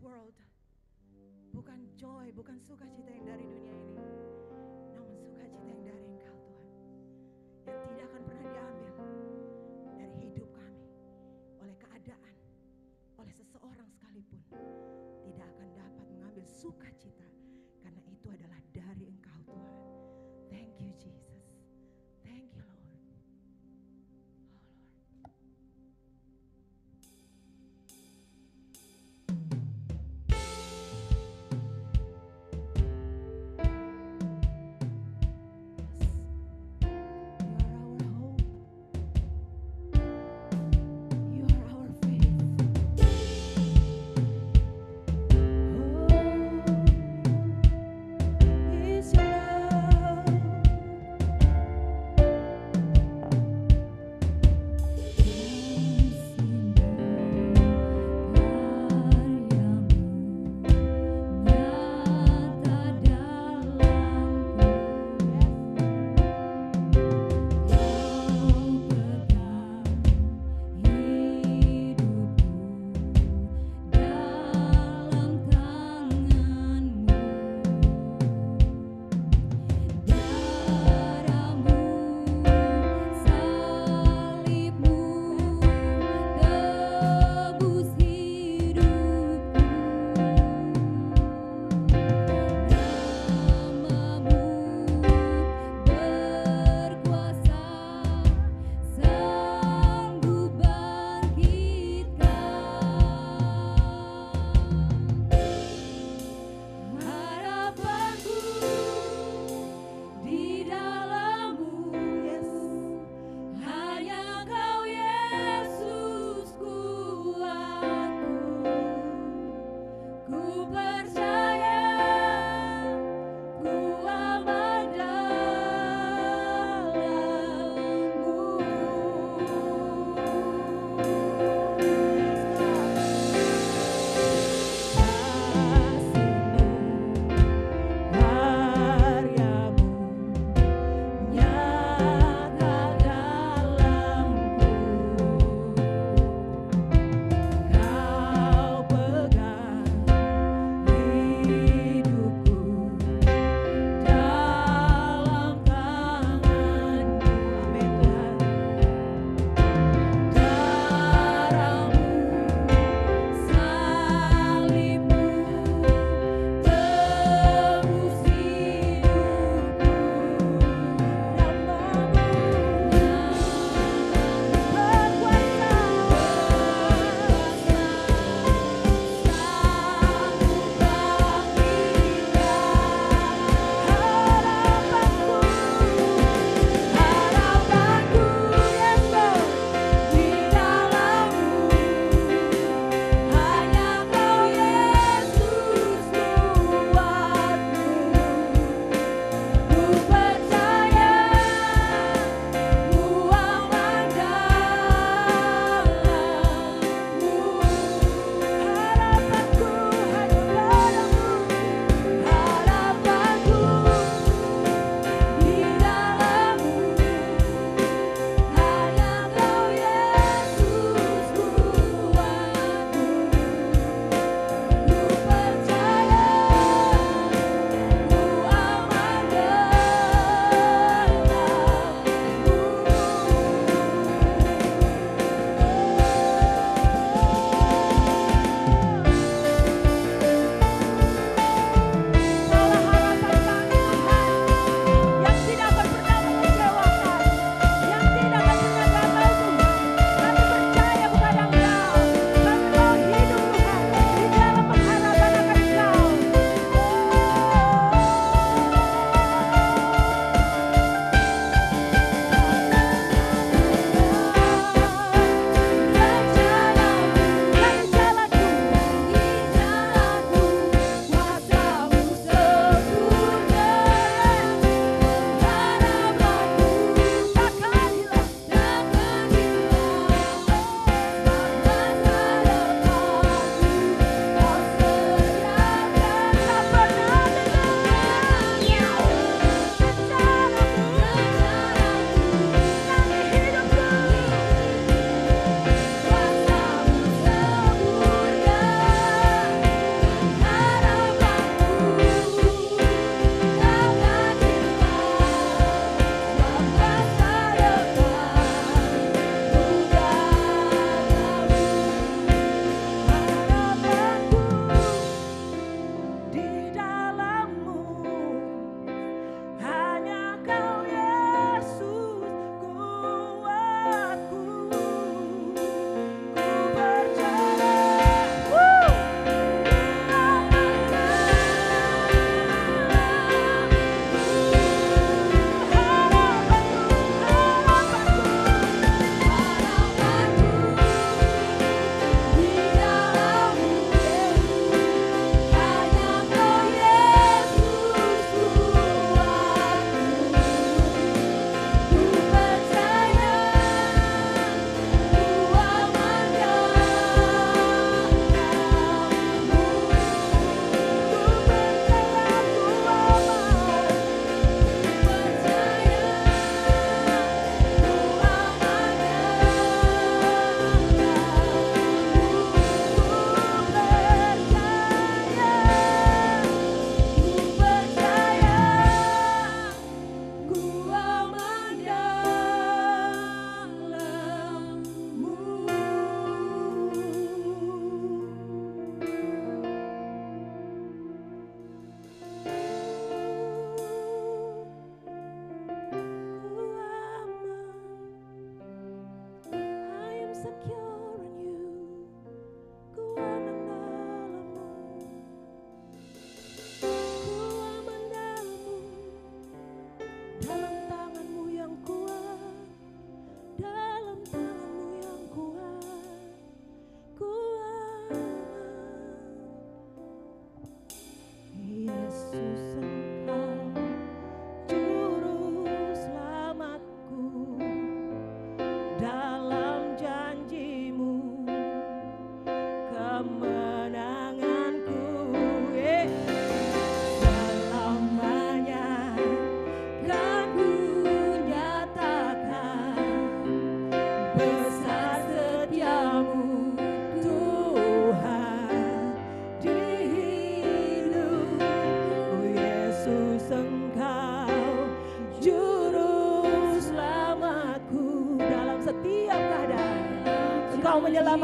world. Bukan joy, bukan sukacita yang dari dunia ini, namun sukacita yang dari Engkau Tuhan, yang tidak akan pernah diambil dari hidup kami oleh keadaan, oleh seseorang sekalipun. Tidak akan dapat mengambil sukacita, karena itu adalah dari Engkau Tuhan. Thank you Jesus. Thank you Lord.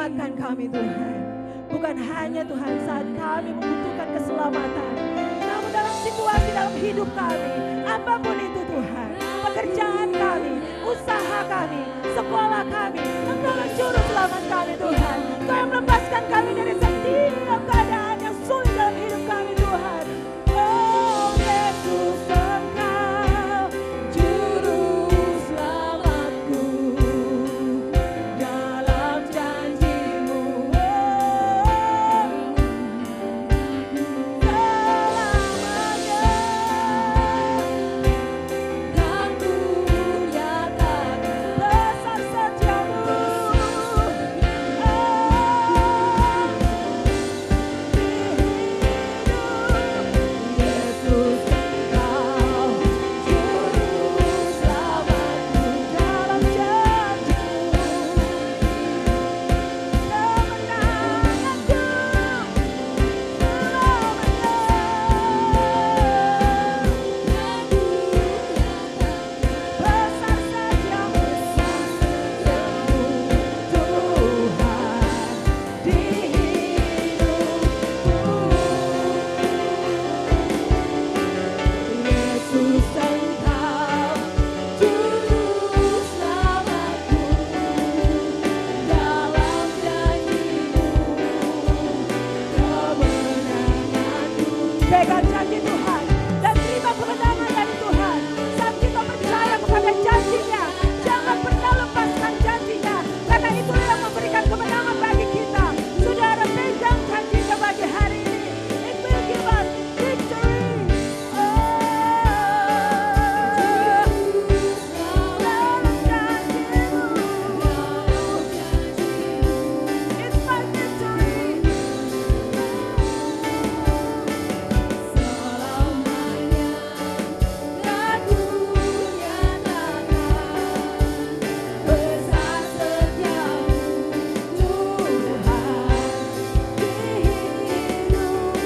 selamatkan kami Tuhan. Bukan hanya Tuhan saat kami membutuhkan keselamatan, namun dalam situasi dalam hidup kami, apapun itu Tuhan, pekerjaan kami, usaha kami, sekolah kami, Engkau yang juru selamat kami Tuhan. Engkau yang melepaskan kami dari setiap keadaan yang sulit dalam hidup kami Tuhan. Oh Yesus, Engkau juru selamatku, dalam janji-Mu selamanya kan ku nyatakan besar setiamu. Yesus, Engkau juru selamatku, dalam janji-Mu kemenanganku besar setiamu, Tuhan di hidupku. Yesus, Engkau juru selamatku, dalam janji-Mu kemenanganku. Pegang janji Tuhan dan terima kemenangan dari Tuhan. Saat kita percaya kepada janji-Nya, jangan pernah lepaskan janji-Nya, karena itulah yang memberikan kemenangan bagi kita. Saudara, pegang janji-Nya bagi hari ini. It will give us victory. Dalam janji-Mu, it's my victory. Selamanya kan ku nyatakan besar setiamu, Tuhan di hidupku.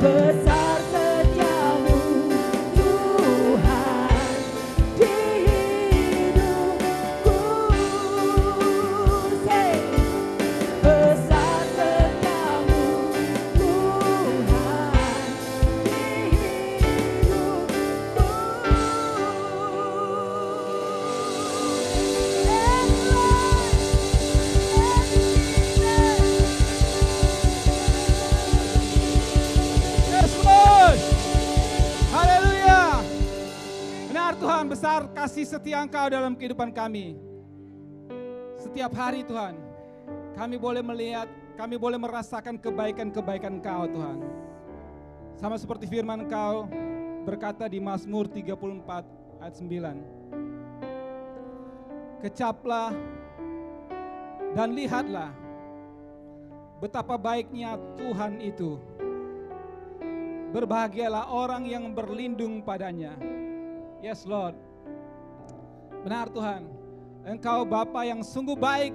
Besar setiamu, Tuhan di hidupku. Say, besar setiamu, Tuhan di hidupku. Yes, Lord. Haleluya. Benar Tuhan, besar kasih setia Engkau dalam kehidupan kami. Setiap hari Tuhan, kami boleh melihat, kami boleh merasakan kebaikan-kebaikan Engkau Tuhan. Sama seperti firman Engkau berkata di Mazmur 34 ayat 9. Kecaplah dan lihatlah betapa baiknya Tuhan itu. Berbahagialah orang yang berlindung padanya. Yes Lord. Benar Tuhan, Engkau Bapa yang sungguh baik,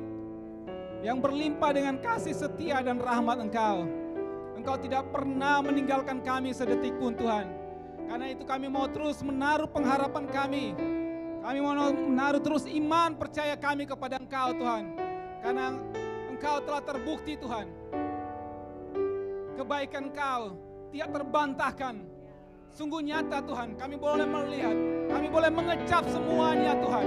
yang berlimpah dengan kasih setia dan rahmat Engkau. Engkau tidak pernah meninggalkan kami sedetik pun Tuhan. Karena itu kami mau terus menaruh pengharapan kami. Kami mau menaruh terus iman percaya kami kepada Engkau Tuhan. Karena Engkau telah terbukti Tuhan. Kebaikan Engkau tidak terbantahkan. Sungguh nyata Tuhan, kami boleh melihat, kami boleh mengecap semuanya Tuhan.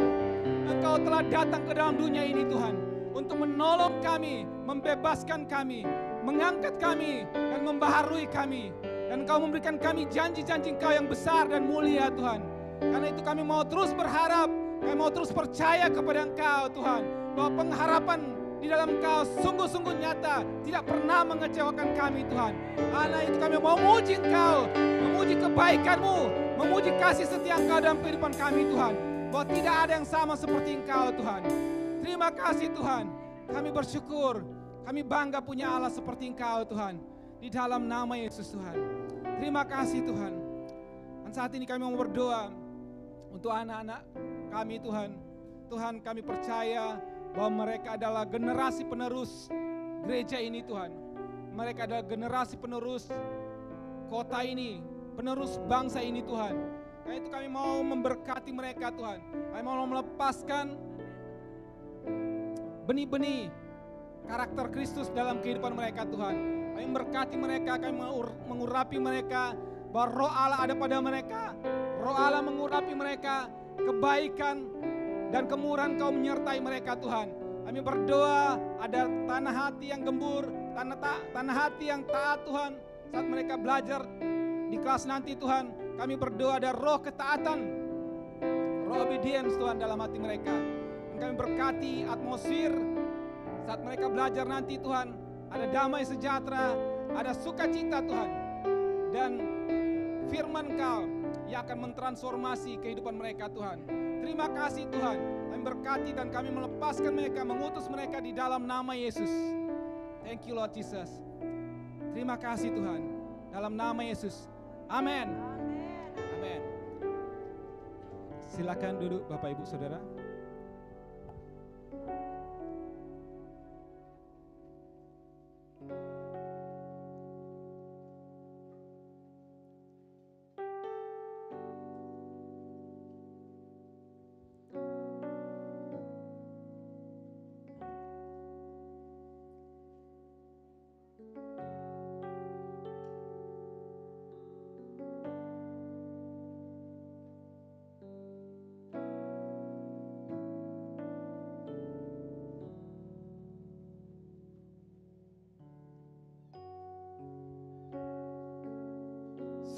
Engkau telah datang ke dalam dunia ini Tuhan, untuk menolong kami, membebaskan kami, mengangkat kami, dan membaharui kami. Dan Engkau memberikan kami janji-janji Engkau yang besar dan mulia Tuhan. Karena itu kami mau terus berharap, kami mau terus percaya kepada Engkau Tuhan, bahwa pengharapan di dalam Engkau sungguh-sungguh nyata, tidak pernah mengecewakan kami Tuhan. Karena itu kami mau memuji Engkau, memuji kebaikan-Mu, memuji kasih setia Engkau dalam kehidupan kami Tuhan. Bahwa tidak ada yang sama seperti Engkau Tuhan. Terima kasih Tuhan, kami bersyukur, kami bangga punya Allah seperti Engkau Tuhan. Di dalam nama Yesus Tuhan. Terima kasih Tuhan. Dan saat ini kami mau berdoa untuk anak-anak kami Tuhan. Tuhan, kami percaya bahwa mereka adalah generasi penerus gereja ini Tuhan. Mereka adalah generasi penerus kota ini, penerus bangsa ini Tuhan. Karena itu kami mau memberkati mereka Tuhan. Kami mau melepaskan benih-benih karakter Kristus dalam kehidupan mereka Tuhan. Kami memberkati mereka, kami mengurapi mereka, bahwa Roh Allah ada pada mereka. Roh Allah mengurapi mereka, kebaikan dan kemurahan Kau menyertai mereka Tuhan. Kami berdoa ada tanah hati yang gembur, tanah hati yang taat Tuhan. Saat mereka belajar di kelas nanti Tuhan, kami berdoa ada roh ketaatan, roh obedience Tuhan dalam hati mereka. Dan kami berkati atmosfer saat mereka belajar nanti Tuhan, ada damai sejahtera, ada sukacita Tuhan. Dan firman Kau yang akan mentransformasi kehidupan mereka Tuhan. Terima kasih Tuhan, kami berkati dan kami melepaskan mereka, mengutus mereka di dalam nama Yesus. Thank you Lord Jesus. Terima kasih Tuhan, dalam nama Yesus. Amin. Amin. Silakan duduk Bapak Ibu Saudara.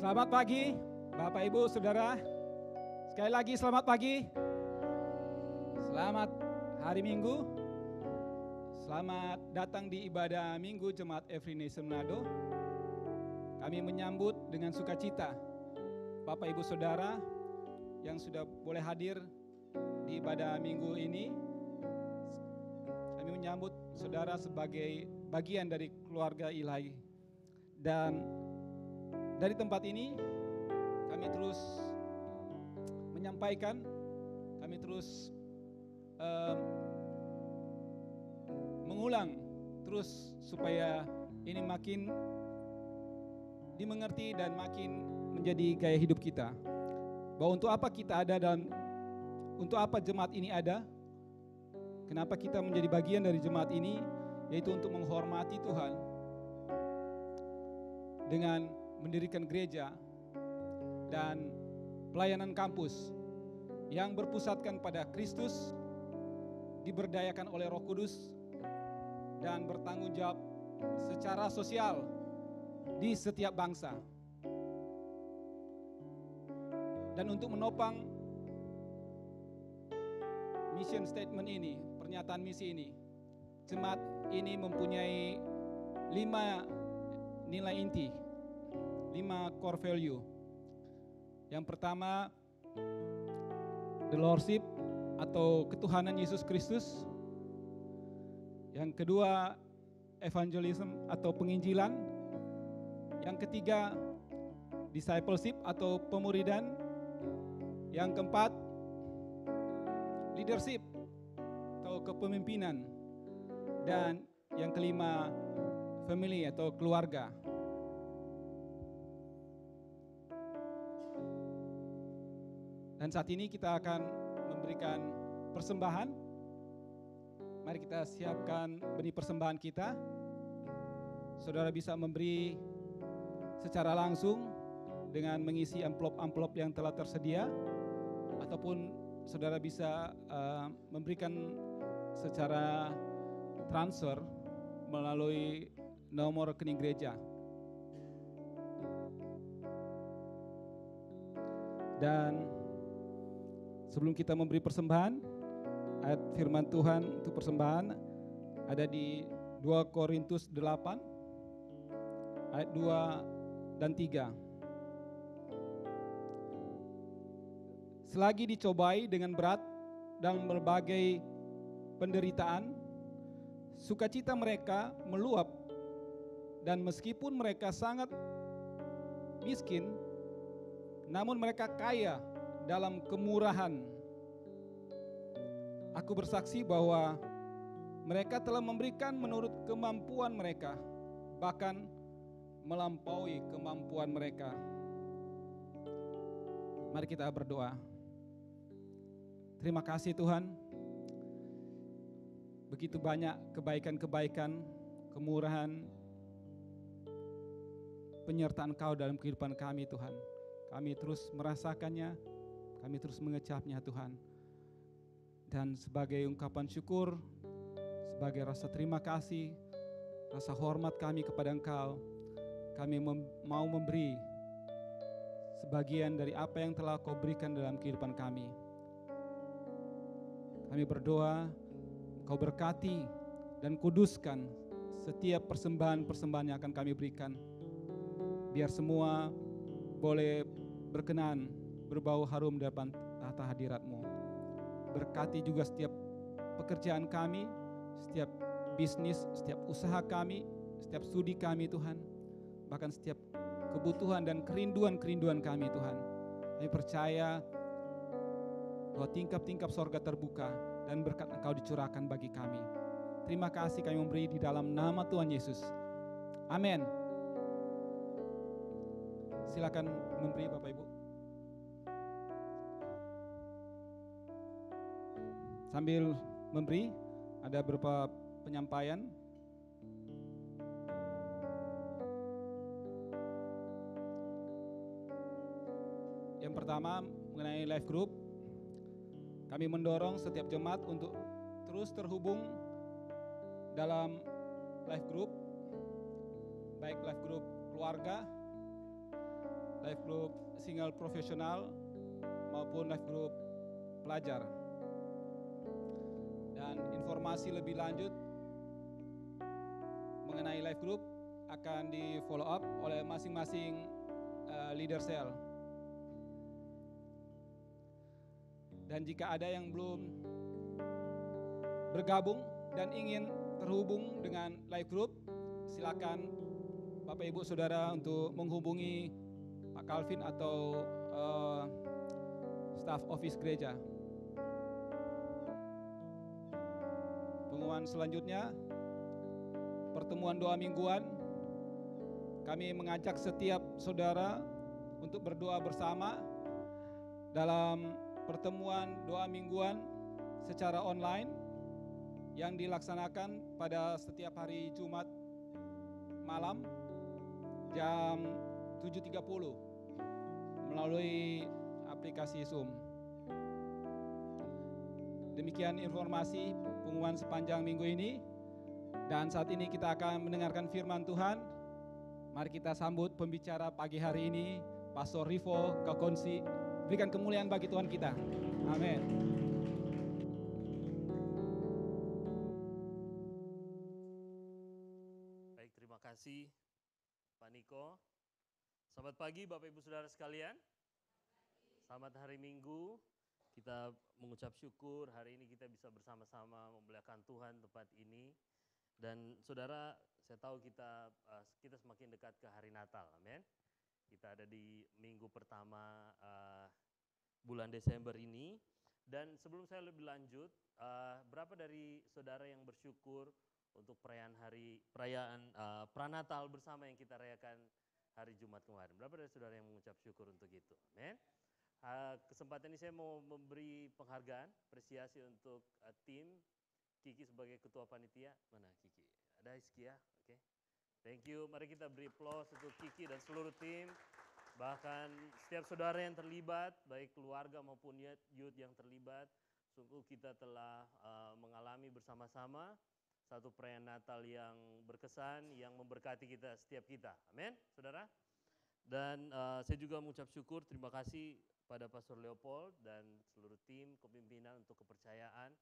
Selamat pagi Bapak Ibu Saudara. Sekali lagi selamat pagi. Selamat hari Minggu. Selamat datang di ibadah Minggu Jemaat Every Nation Manado. Kami menyambut dengan sukacita Bapak Ibu Saudara yang sudah boleh hadir di ibadah Minggu ini. Kami menyambut saudara sebagai bagian dari keluarga ilahi. Dan dari tempat ini kami terus menyampaikan, kami terus mengulang terus supaya ini makin dimengerti dan makin menjadi gaya hidup kita. Bahwa untuk apa kita ada dan untuk apa jemaat ini ada, kenapa kita menjadi bagian dari jemaat ini, yaitu untuk menghormati Tuhan dengan mendirikan gereja dan pelayanan kampus yang berpusatkan pada Kristus, diberdayakan oleh Roh Kudus, dan bertanggung jawab secara sosial di setiap bangsa. Dan untuk menopang mission statement ini, pernyataan misi ini, jemaat ini mempunyai 5 nilai inti, 5 core value. Yang pertama, the Lordship atau ketuhanan Yesus Kristus. Yang kedua, evangelism atau penginjilan. Yang ketiga, discipleship atau pemuridan. Yang keempat, leadership atau kepemimpinan. Dan yang kelima, family atau keluarga. Dan saat ini kita akan memberikan persembahan. Mari kita siapkan benih persembahan kita. Saudara bisa memberi secara langsung dengan mengisi amplop-amplop yang telah tersedia, ataupun saudara bisa memberikan secara transfer melalui nomor rekening gereja. Dan sebelum kita memberi persembahan, ayat firman Tuhan untuk persembahan ada di 2 Korintus 8 ayat 2 dan 3. Selagi dicobai dengan berat dan berbagai penderitaan, sukacita mereka meluap, dan meskipun mereka sangat miskin, namun mereka kaya dalam kemurahan. Aku bersaksi bahwa mereka telah memberikan menurut kemampuan mereka, bahkan melampaui kemampuan mereka. Mari kita berdoa. Terima kasih Tuhan. begitu banyak kebaikan-kebaikan, kemurahan, penyertaan Engkau dalam kehidupan kami Tuhan. Kami terus merasakannya, kami terus mengecapnya Tuhan. Dan sebagai ungkapan syukur, sebagai rasa terima kasih, rasa hormat kami kepada Engkau, kami mau memberi sebagian dari apa yang telah Kau berikan dalam kehidupan kami. Kami berdoa, Kau berkati dan kuduskan setiap persembahan-persembahan yang akan kami berikan. Biar semua boleh berkenan, berbau harum di depan tahta hadirat-Mu. Berkati juga setiap pekerjaan kami, setiap bisnis, setiap usaha kami, setiap studi kami Tuhan. Bahkan setiap kebutuhan dan kerinduan-kerinduan kami Tuhan. Kami percaya bahwa tingkap-tingkap sorga terbuka dan berkat Engkau dicurahkan bagi kami. Terima kasih kami memberi di dalam nama Tuhan Yesus. Amin. Silakan memberi Bapak Ibu. Sambil memberi, ada beberapa penyampaian. Yang pertama mengenai life group. Kami mendorong setiap jemaat untuk terus terhubung dalam life group, baik life group keluarga, life group single profesional, maupun life group pelajar. Dan informasi lebih lanjut mengenai life group akan di follow up oleh masing-masing leader cell. Dan jika ada yang belum bergabung dan ingin terhubung dengan life group, silakan Bapak Ibu Saudara untuk menghubungi Pak Calvin atau staff office gereja. Pengumuman selanjutnya, pertemuan doa mingguan. Kami mengajak setiap saudara untuk berdoa bersama dalam pertemuan doa mingguan secara online yang dilaksanakan pada setiap hari Jumat malam jam 7.30 melalui aplikasi Zoom. Demikian informasi pengumuman sepanjang minggu ini. Dan saat ini kita akan mendengarkan firman Tuhan. Mari kita sambut pembicara pagi hari ini, Pastor Rivo Kakonsi. Berikan kemuliaan bagi Tuhan kita. Amin. Baik, terima kasih Pak Niko. Selamat pagi Bapak Ibu Saudara sekalian. Selamat hari Minggu. Kita mengucap syukur hari ini kita bisa bersama-sama memuliakan Tuhan tempat ini. Dan saudara, saya tahu kita semakin dekat ke hari Natal. Amin. Kita ada di minggu pertama bulan Desember ini. Dan sebelum saya lebih lanjut, berapa dari saudara yang bersyukur untuk perayaan pranatal bersama yang kita rayakan hari Jumat kemarin? Berapa dari saudara yang mengucap syukur untuk itu? Amin. Kesempatan ini saya mau memberi penghargaan, apresiasi untuk tim Kiki sebagai ketua panitia. Mana Kiki? Ada Hizkia? Oke. Thank you. Mari kita beri applause untuk Kiki dan seluruh tim. Bahkan setiap saudara yang terlibat, baik keluarga maupun youth yang terlibat, sungguh kita telah mengalami bersama-sama satu perayaan Natal yang berkesan, yang memberkati setiap kita. Amin, saudara. Dan saya juga mengucap syukur, terima kasih pada Pastor Leopold dan seluruh tim kepimpinan untuk kepercayaan.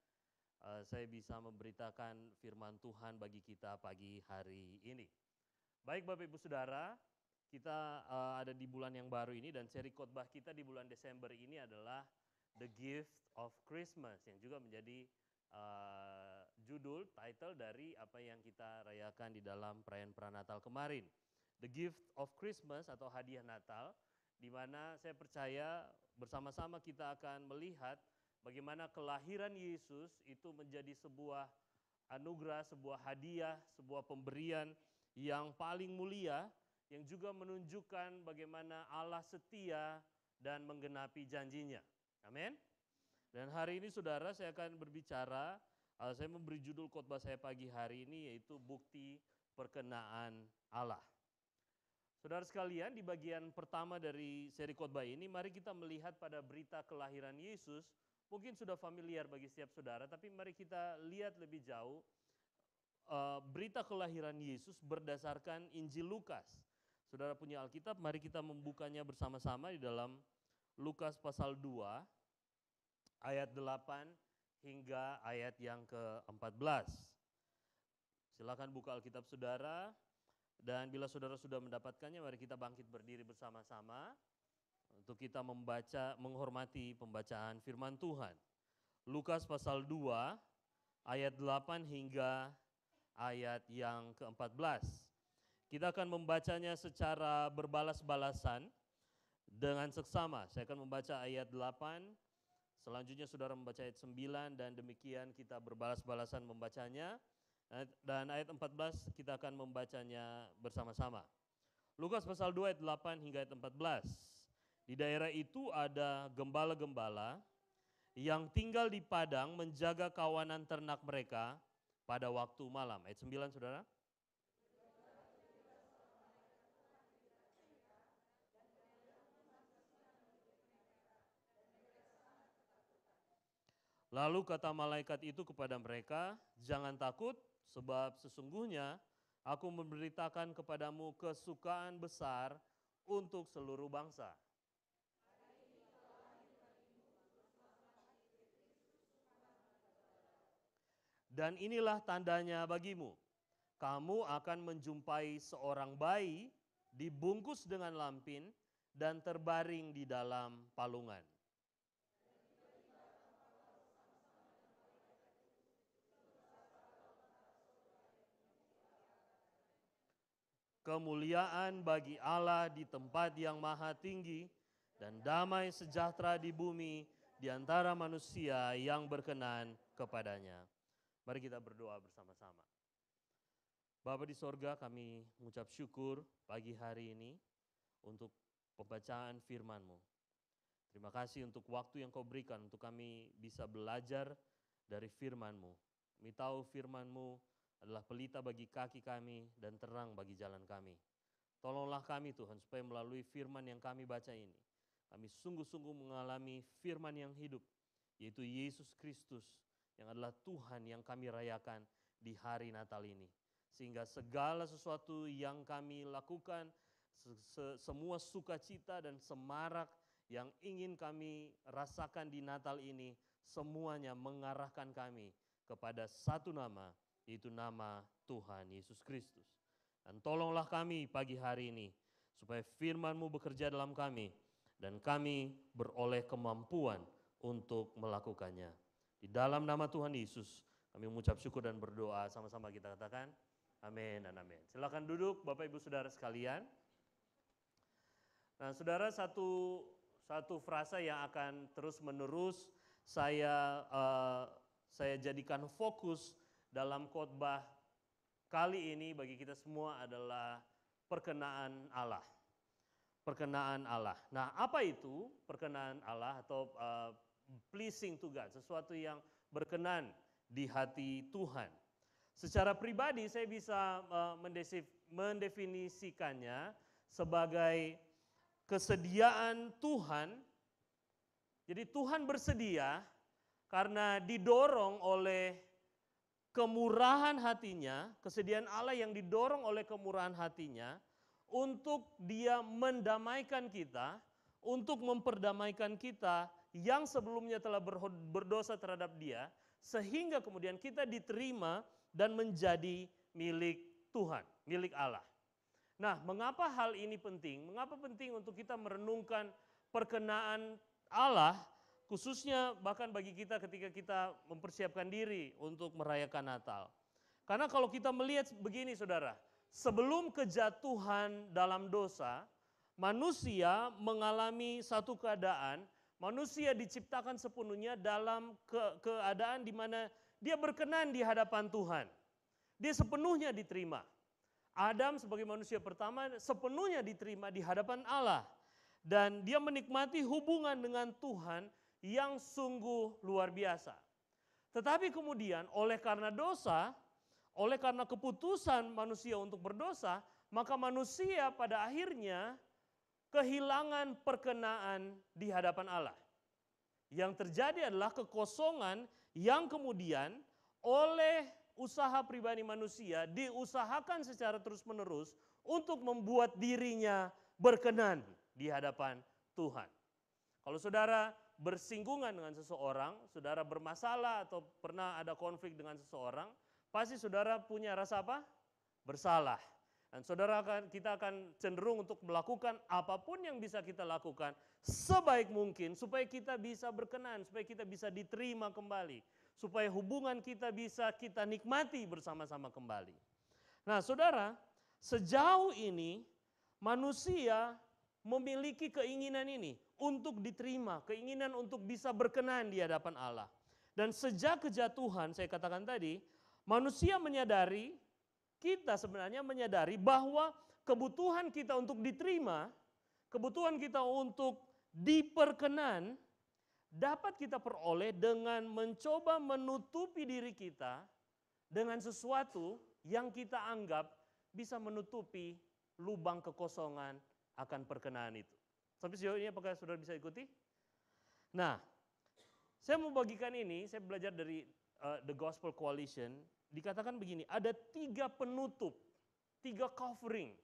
Saya bisa memberitakan firman Tuhan bagi kita pagi hari ini. Baik Bapak Ibu Saudara, kita ada di bulan yang baru ini dan seri khotbah kita di bulan Desember ini adalah The Gift of Christmas, yang juga menjadi judul, title dari apa yang kita rayakan di dalam perayaan pranatal kemarin. The Gift of Christmas atau hadiah Natal, di mana saya percaya bersama-sama kita akan melihat bagaimana kelahiran Yesus itu menjadi sebuah anugerah, sebuah hadiah, sebuah pemberian yang paling mulia, yang juga menunjukkan bagaimana Allah setia dan menggenapi janjinya. Amin. Dan hari ini saudara, saya akan berbicara Saya memberi judul khotbah saya pagi hari ini yaitu bukti perkenaan Allah. Saudara sekalian, di bagian pertama dari seri khotbah ini, mari kita melihat pada berita kelahiran Yesus. Mungkin sudah familiar bagi setiap saudara, tapi mari kita lihat lebih jauh berita kelahiran Yesus berdasarkan Injil Lukas. Saudara punya Alkitab, mari kita membukanya bersama-sama di dalam Lukas pasal 2, ayat 8 hingga ayat yang ke-14. Silakan buka Alkitab saudara. Dan bila saudara sudah mendapatkannya, mari kita bangkit berdiri bersama-sama untuk kita membaca, menghormati pembacaan firman Tuhan. Lukas pasal 2 ayat 8 hingga ayat yang ke-14. Kita akan membacanya secara berbalas-balasan dengan seksama. Saya akan membaca ayat 8, selanjutnya saudara membaca ayat 9, dan demikian kita berbalas-balasan membacanya. Dan ayat 14 kita akan membacanya bersama-sama. Lukas pasal 2 ayat 8 hingga ayat 14. Di daerah itu ada gembala-gembala yang tinggal di padang menjaga kawanan ternak mereka pada waktu malam. Ayat 9 saudara. Lalu kata malaikat itu kepada mereka, "Jangan takut, sebab sesungguhnya aku memberitakan kepadamu kesukaan besar untuk seluruh bangsa. Dan inilah tandanya bagimu, kamu akan menjumpai seorang bayi dibungkus dengan lampin dan terbaring di dalam palungan." Kemuliaan bagi Allah di tempat yang maha tinggi dan damai sejahtera di bumi di antara manusia yang berkenan kepadanya. Mari kita berdoa bersama-sama. Bapa di sorga, kami mengucap syukur pagi hari ini untuk pembacaan firman-Mu. Terima kasih untuk waktu yang Kau berikan untuk kami bisa belajar dari firman-Mu. Kami tahu firman-Mu adalah pelita bagi kaki kami dan terang bagi jalan kami. Tolonglah kami Tuhan supaya melalui firman yang kami baca ini, kami sungguh-sungguh mengalami firman yang hidup, yaitu Yesus Kristus yang adalah Tuhan yang kami rayakan di hari Natal ini. Sehingga segala sesuatu yang kami lakukan, semua sukacita dan semarak yang ingin kami rasakan di Natal ini, semuanya mengarahkan kami kepada satu nama, yaitu nama Tuhan Yesus Kristus. Dan tolonglah kami pagi hari ini, supaya firman-Mu bekerja dalam kami, dan kami beroleh kemampuan untuk melakukannya. Di dalam nama Tuhan Yesus, kami mengucap syukur dan berdoa, sama-sama kita katakan, amin dan amin. Silakan duduk Bapak Ibu Saudara sekalian. Nah saudara, satu frasa yang akan terus menerus saya jadikan fokus dalam khotbah kali ini bagi kita semua adalah perkenaan Allah. Perkenaan Allah. Nah, apa itu perkenaan Allah atau pleasing to God, sesuatu yang berkenan di hati Tuhan. Secara pribadi saya bisa mendefinisikannya sebagai kesediaan Tuhan. Jadi Tuhan bersedia karena didorong oleh kemurahan hatinya, kesediaan Allah yang didorong oleh kemurahan hatinya untuk Dia mendamaikan kita, untuk memperdamaikan kita yang sebelumnya telah berdosa terhadap Dia, sehingga kemudian kita diterima dan menjadi milik Tuhan, milik Allah. Nah, mengapa hal ini penting? Mengapa penting untuk kita merenungkan perkenaan Allah, khususnya bahkan bagi kita ketika kita mempersiapkan diri untuk merayakan Natal. Karena kalau kita melihat begini saudara, sebelum kejatuhan dalam dosa, manusia mengalami satu keadaan, manusia diciptakan sepenuhnya dalam keadaan di mana dia berkenan di hadapan Tuhan. Dia sepenuhnya diterima. Adam sebagai manusia pertama sepenuhnya diterima di hadapan Allah. Dan dia menikmati hubungan dengan Tuhan yang sungguh luar biasa. Tetapi kemudian oleh karena dosa, oleh karena keputusan manusia untuk berdosa, maka manusia pada akhirnya kehilangan perkenaan di hadapan Allah. Yang terjadi adalah kekosongan yang kemudian oleh usaha pribadi manusia diusahakan secara terus-menerus untuk membuat dirinya berkenan di hadapan Tuhan. Kalau saudara bersinggungan dengan seseorang, saudara bermasalah atau pernah ada konflik dengan seseorang, pasti saudara punya rasa apa? Bersalah. Dan kita akan cenderung untuk melakukan apapun yang bisa kita lakukan sebaik mungkin supaya kita bisa berkenan, supaya kita bisa diterima kembali, supaya hubungan kita bisa kita nikmati bersama-sama kembali. Nah, saudara, sejauh ini manusia memiliki keinginan ini untuk diterima, keinginan untuk bisa berkenan di hadapan Allah. Dan sejak kejatuhan, saya katakan tadi, manusia menyadari, kita sebenarnya menyadari bahwa kebutuhan kita untuk diterima, kebutuhan kita untuk diperkenan, dapat kita peroleh dengan mencoba menutupi diri kita dengan sesuatu yang kita anggap bisa menutupi lubang kekosongan akan perkenaan itu. Sampai sejauh ini apakah saudara bisa ikuti? Nah, saya mau bagikan ini, saya belajar dari The Gospel Coalition, dikatakan begini, ada 3 penutup, 3 covering,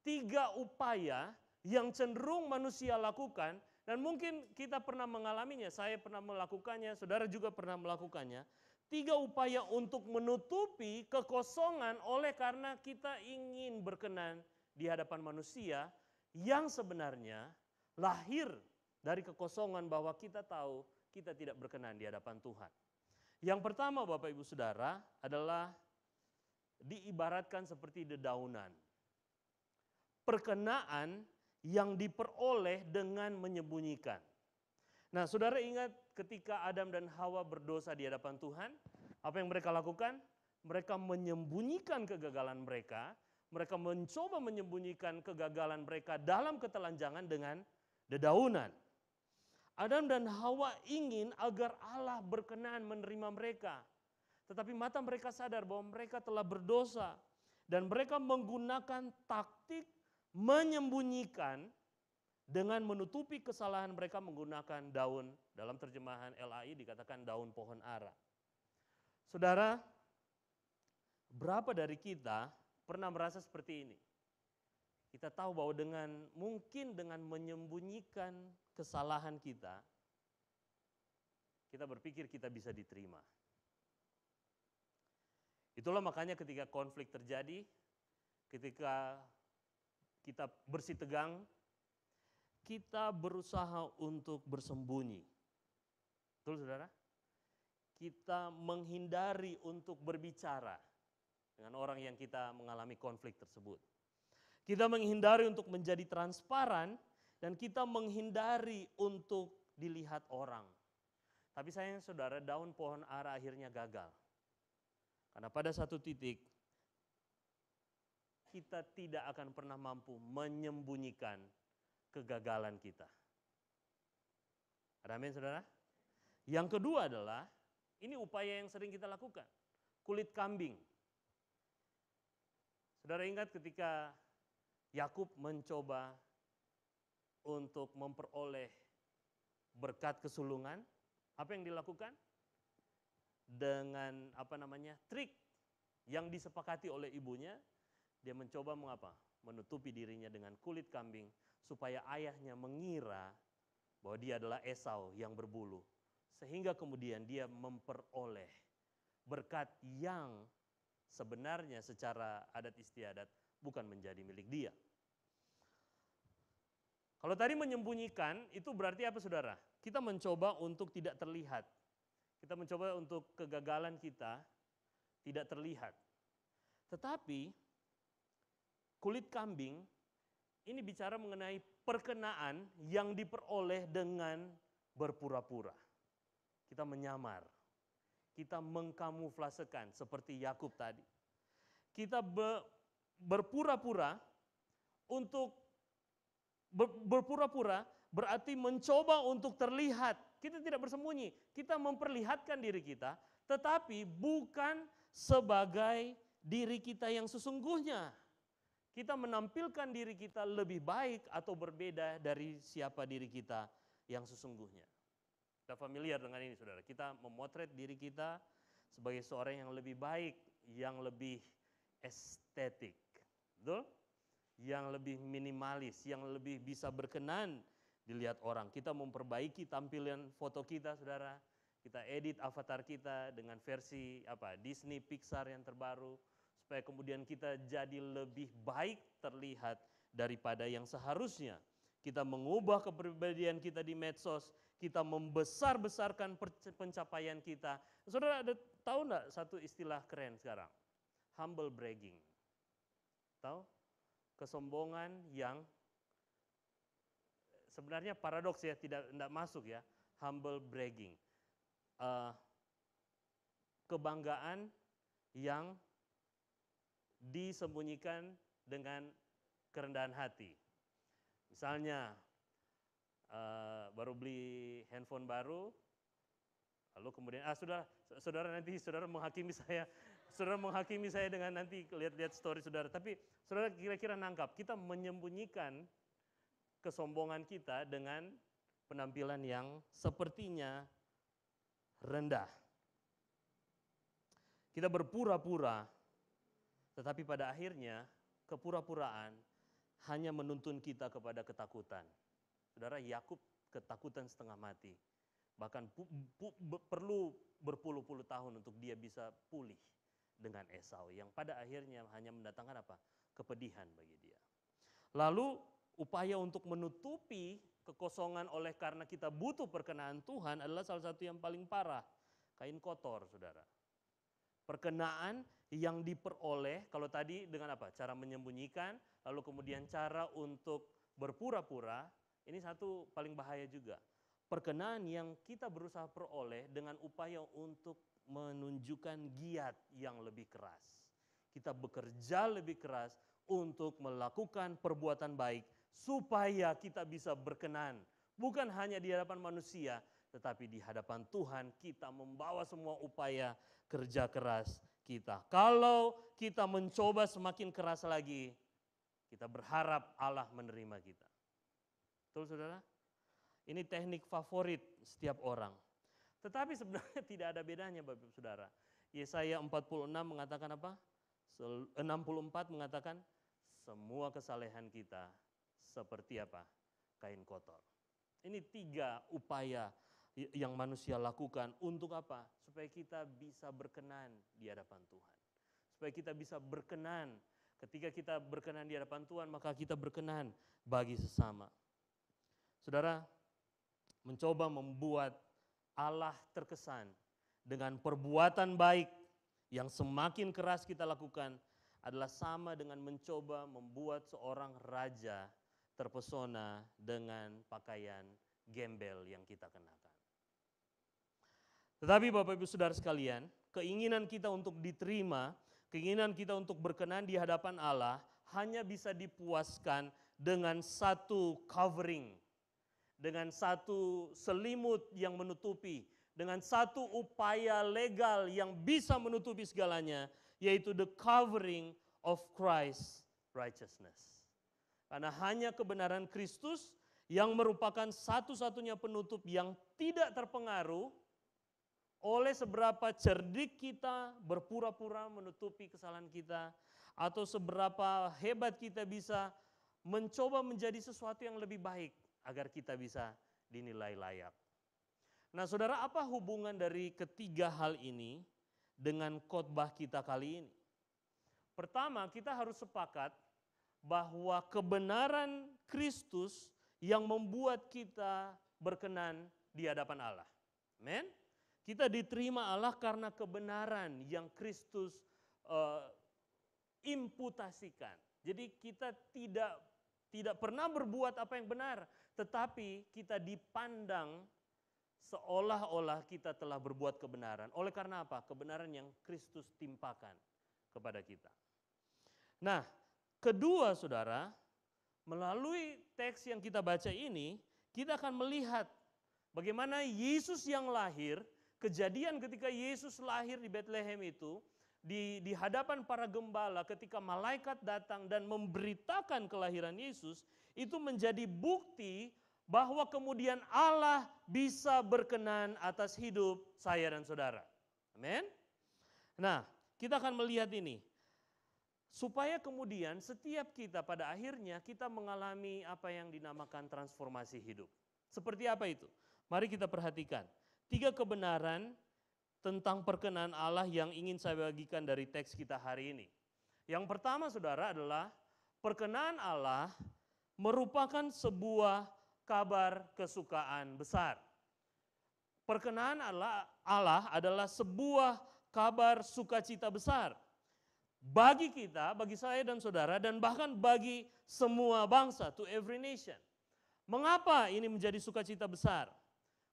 3 upaya yang cenderung manusia lakukan, dan mungkin kita pernah mengalaminya, saya pernah melakukannya, saudara juga pernah melakukannya. 3 upaya untuk menutupi kekosongan oleh karena kita ingin berkenan di hadapan manusia yang sebenarnya lahir dari kekosongan bahwa kita tahu kita tidak berkenan di hadapan Tuhan. Yang pertama Bapak Ibu Saudara adalah diibaratkan seperti dedaunan. Perkenaan yang diperoleh dengan menyembunyikan. Nah, saudara ingat ketika Adam dan Hawa berdosa di hadapan Tuhan, apa yang mereka lakukan? Mereka menyembunyikan kegagalan mereka, mereka mencoba menyembunyikan kegagalan mereka dalam ketelanjangan dengan dedaunan. Adam dan Hawa ingin agar Allah berkenan menerima mereka. Tetapi mata mereka sadar bahwa mereka telah berdosa. Dan mereka menggunakan taktik menyembunyikan dengan menutupi kesalahan mereka menggunakan daun. Dalam terjemahan LAI dikatakan daun pohon ara. Saudara, berapa dari kita pernah merasa seperti ini? Kita tahu bahwa mungkin dengan menyembunyikan kesalahan kita berpikir kita bisa diterima. Itulah makanya ketika konflik terjadi, ketika kita bersih tegang, kita berusaha untuk bersembunyi. Betul saudara? Kita menghindari untuk berbicara dengan orang yang kita mengalami konflik tersebut. Kita menghindari untuk menjadi transparan dan kita menghindari untuk dilihat orang. Tapi sayang saudara, daun pohon ara akhirnya gagal. Karena pada satu titik kita tidak akan pernah mampu menyembunyikan kegagalan kita. Ada amin saudara? Yang kedua adalah, ini upaya yang sering kita lakukan, kulit kambing. Saudara ingat ketika Yakub mencoba untuk memperoleh berkat kesulungan, apa yang dilakukan? Dengan trik yang disepakati oleh ibunya, dia mencoba menutupi dirinya dengan kulit kambing supaya ayahnya mengira bahwa dia adalah Esau yang berbulu. Sehingga kemudian dia memperoleh berkat yang sebenarnya secara adat istiadat bukan menjadi milik dia. Kalau tadi menyembunyikan, itu berarti apa saudara? Kita mencoba untuk tidak terlihat. Kita mencoba untuk kegagalan kita tidak terlihat. Tetapi kulit kambing ini bicara mengenai perkenaan yang diperoleh dengan berpura-pura. Kita menyamar. Kita mengkamuflasekan seperti Yakub tadi. Kita berpura-pura untuk berpura-pura berarti mencoba untuk terlihat. Kita tidak bersembunyi, kita memperlihatkan diri kita, tetapi bukan sebagai diri kita yang sesungguhnya. Kita menampilkan diri kita lebih baik atau berbeda dari siapa diri kita yang sesungguhnya. Kita familiar dengan ini, saudara. Kita memotret diri kita sebagai seorang yang lebih baik, yang lebih estetik. Betul? Yang lebih minimalis, yang lebih bisa berkenan dilihat orang. Kita memperbaiki tampilan foto kita, saudara. Kita edit avatar kita dengan versi Disney, Pixar yang terbaru. Supaya kemudian kita jadi lebih baik terlihat daripada yang seharusnya. Kita mengubah kepribadian kita di medsos, kita membesar-besarkan pencapaian kita. Saudara tahu enggak satu istilah keren sekarang? Humble bragging. Tahu? Kesombongan yang sebenarnya paradoks ya, tidak masuk ya. Humble bragging. Kebanggaan yang disembunyikan dengan kerendahan hati. Misalnya baru beli handphone baru, lalu kemudian saudara nanti saudara menghakimi saya dengan nanti lihat story saudara. Tapi saudara kira-kira nangkap, kita menyembunyikan kesombongan kita dengan penampilan yang sepertinya rendah. Kita berpura-pura, tetapi pada akhirnya kepura-puraan hanya menuntun kita kepada ketakutan. Saudara, Yakub ketakutan setengah mati. Bahkan perlu berpuluh-puluh tahun untuk dia bisa pulih dengan Esau. Yang pada akhirnya hanya mendatangkan kepedihan bagi dia. Lalu upaya untuk menutupi kekosongan oleh karena kita butuh perkenaan Tuhan adalah salah satu yang paling parah. Kain kotor, saudara. Perkenaan yang diperoleh, kalau tadi dengan cara menyembunyikan, lalu kemudian cara untuk berpura-pura, ini satu paling bahaya juga. Perkenaan yang kita berusaha peroleh dengan upaya untuk menunjukkan giat yang lebih keras. Kita bekerja lebih keras untuk melakukan perbuatan baik supaya kita bisa berkenan. Bukan hanya di hadapan manusia, tetapi di hadapan Tuhan kita membawa semua upaya kerja keras kita. Kalau kita mencoba semakin keras lagi, kita berharap Allah menerima kita. Betul, saudara? Ini teknik favorit setiap orang. Tetapi sebenarnya tidak ada bedanya, Bapak Saudara. Yesaya 46 mengatakan apa? 64 mengatakan semua kesalehan kita seperti kain kotor. Ini 3 upaya yang manusia lakukan untuk apa? Supaya kita bisa berkenan di hadapan Tuhan. Supaya kita bisa berkenan. Ketika kita berkenan di hadapan Tuhan, maka kita berkenan bagi sesama. Saudara, mencoba membuat Allah terkesan dengan perbuatan baik yang semakin keras kita lakukan adalah sama dengan mencoba membuat seorang raja terpesona dengan pakaian gembel yang kita kenakan. Tetapi Bapak Ibu Saudara sekalian, keinginan kita untuk diterima, keinginan kita untuk berkenan di hadapan Allah hanya bisa dipuaskan dengan satu covering, dengan satu selimut yang menutupi, dengan satu upaya legal yang bisa menutupi segalanya, yaitu the covering of Christ's righteousness. Karena hanya kebenaran Kristus yang merupakan satu-satunya penutup yang tidak terpengaruh oleh seberapa cerdik kita berpura-pura menutupi kesalahan kita, atau seberapa hebat kita bisa mencoba menjadi sesuatu yang lebih baik agar kita bisa dinilai layak. Nah, saudara, apa hubungan dari ketiga hal ini dengan khotbah kita kali ini? Pertama, kita harus sepakat bahwa kebenaran Kristus yang membuat kita berkenan di hadapan Allah. Amen. Kita diterima Allah karena kebenaran yang Kristus imputasikan. Jadi kita tidak pernah berbuat apa yang benar, tetapi kita dipandang seolah-olah kita telah berbuat kebenaran. Oleh karena apa? Kebenaran yang Kristus timpakan kepada kita. Nah, kedua saudara, melalui teks yang kita baca ini, kita akan melihat bagaimana Yesus yang lahir kejadian ketika Yesus lahir di Bethlehem itu, di hadapan para gembala ketika malaikat datang dan memberitakan kelahiran Yesus, itu menjadi bukti bahwa kemudian Allah bisa berkenan atas hidup saya dan saudara. Amin. Nah, kita akan melihat ini. Supaya kemudian setiap kita pada akhirnya kita mengalami apa yang dinamakan transformasi hidup. Seperti apa itu? Mari kita perhatikan. 3 kebenaran tentang perkenan Allah yang ingin saya bagikan dari teks kita hari ini. Yang pertama saudara adalah perkenan Allah merupakan sebuah kabar kesukaan besar. Perkenan Allah adalah sebuah kabar sukacita besar. Bagi kita, bagi saya dan saudara, dan bahkan bagi semua bangsa, to every nation. Mengapa ini menjadi sukacita besar?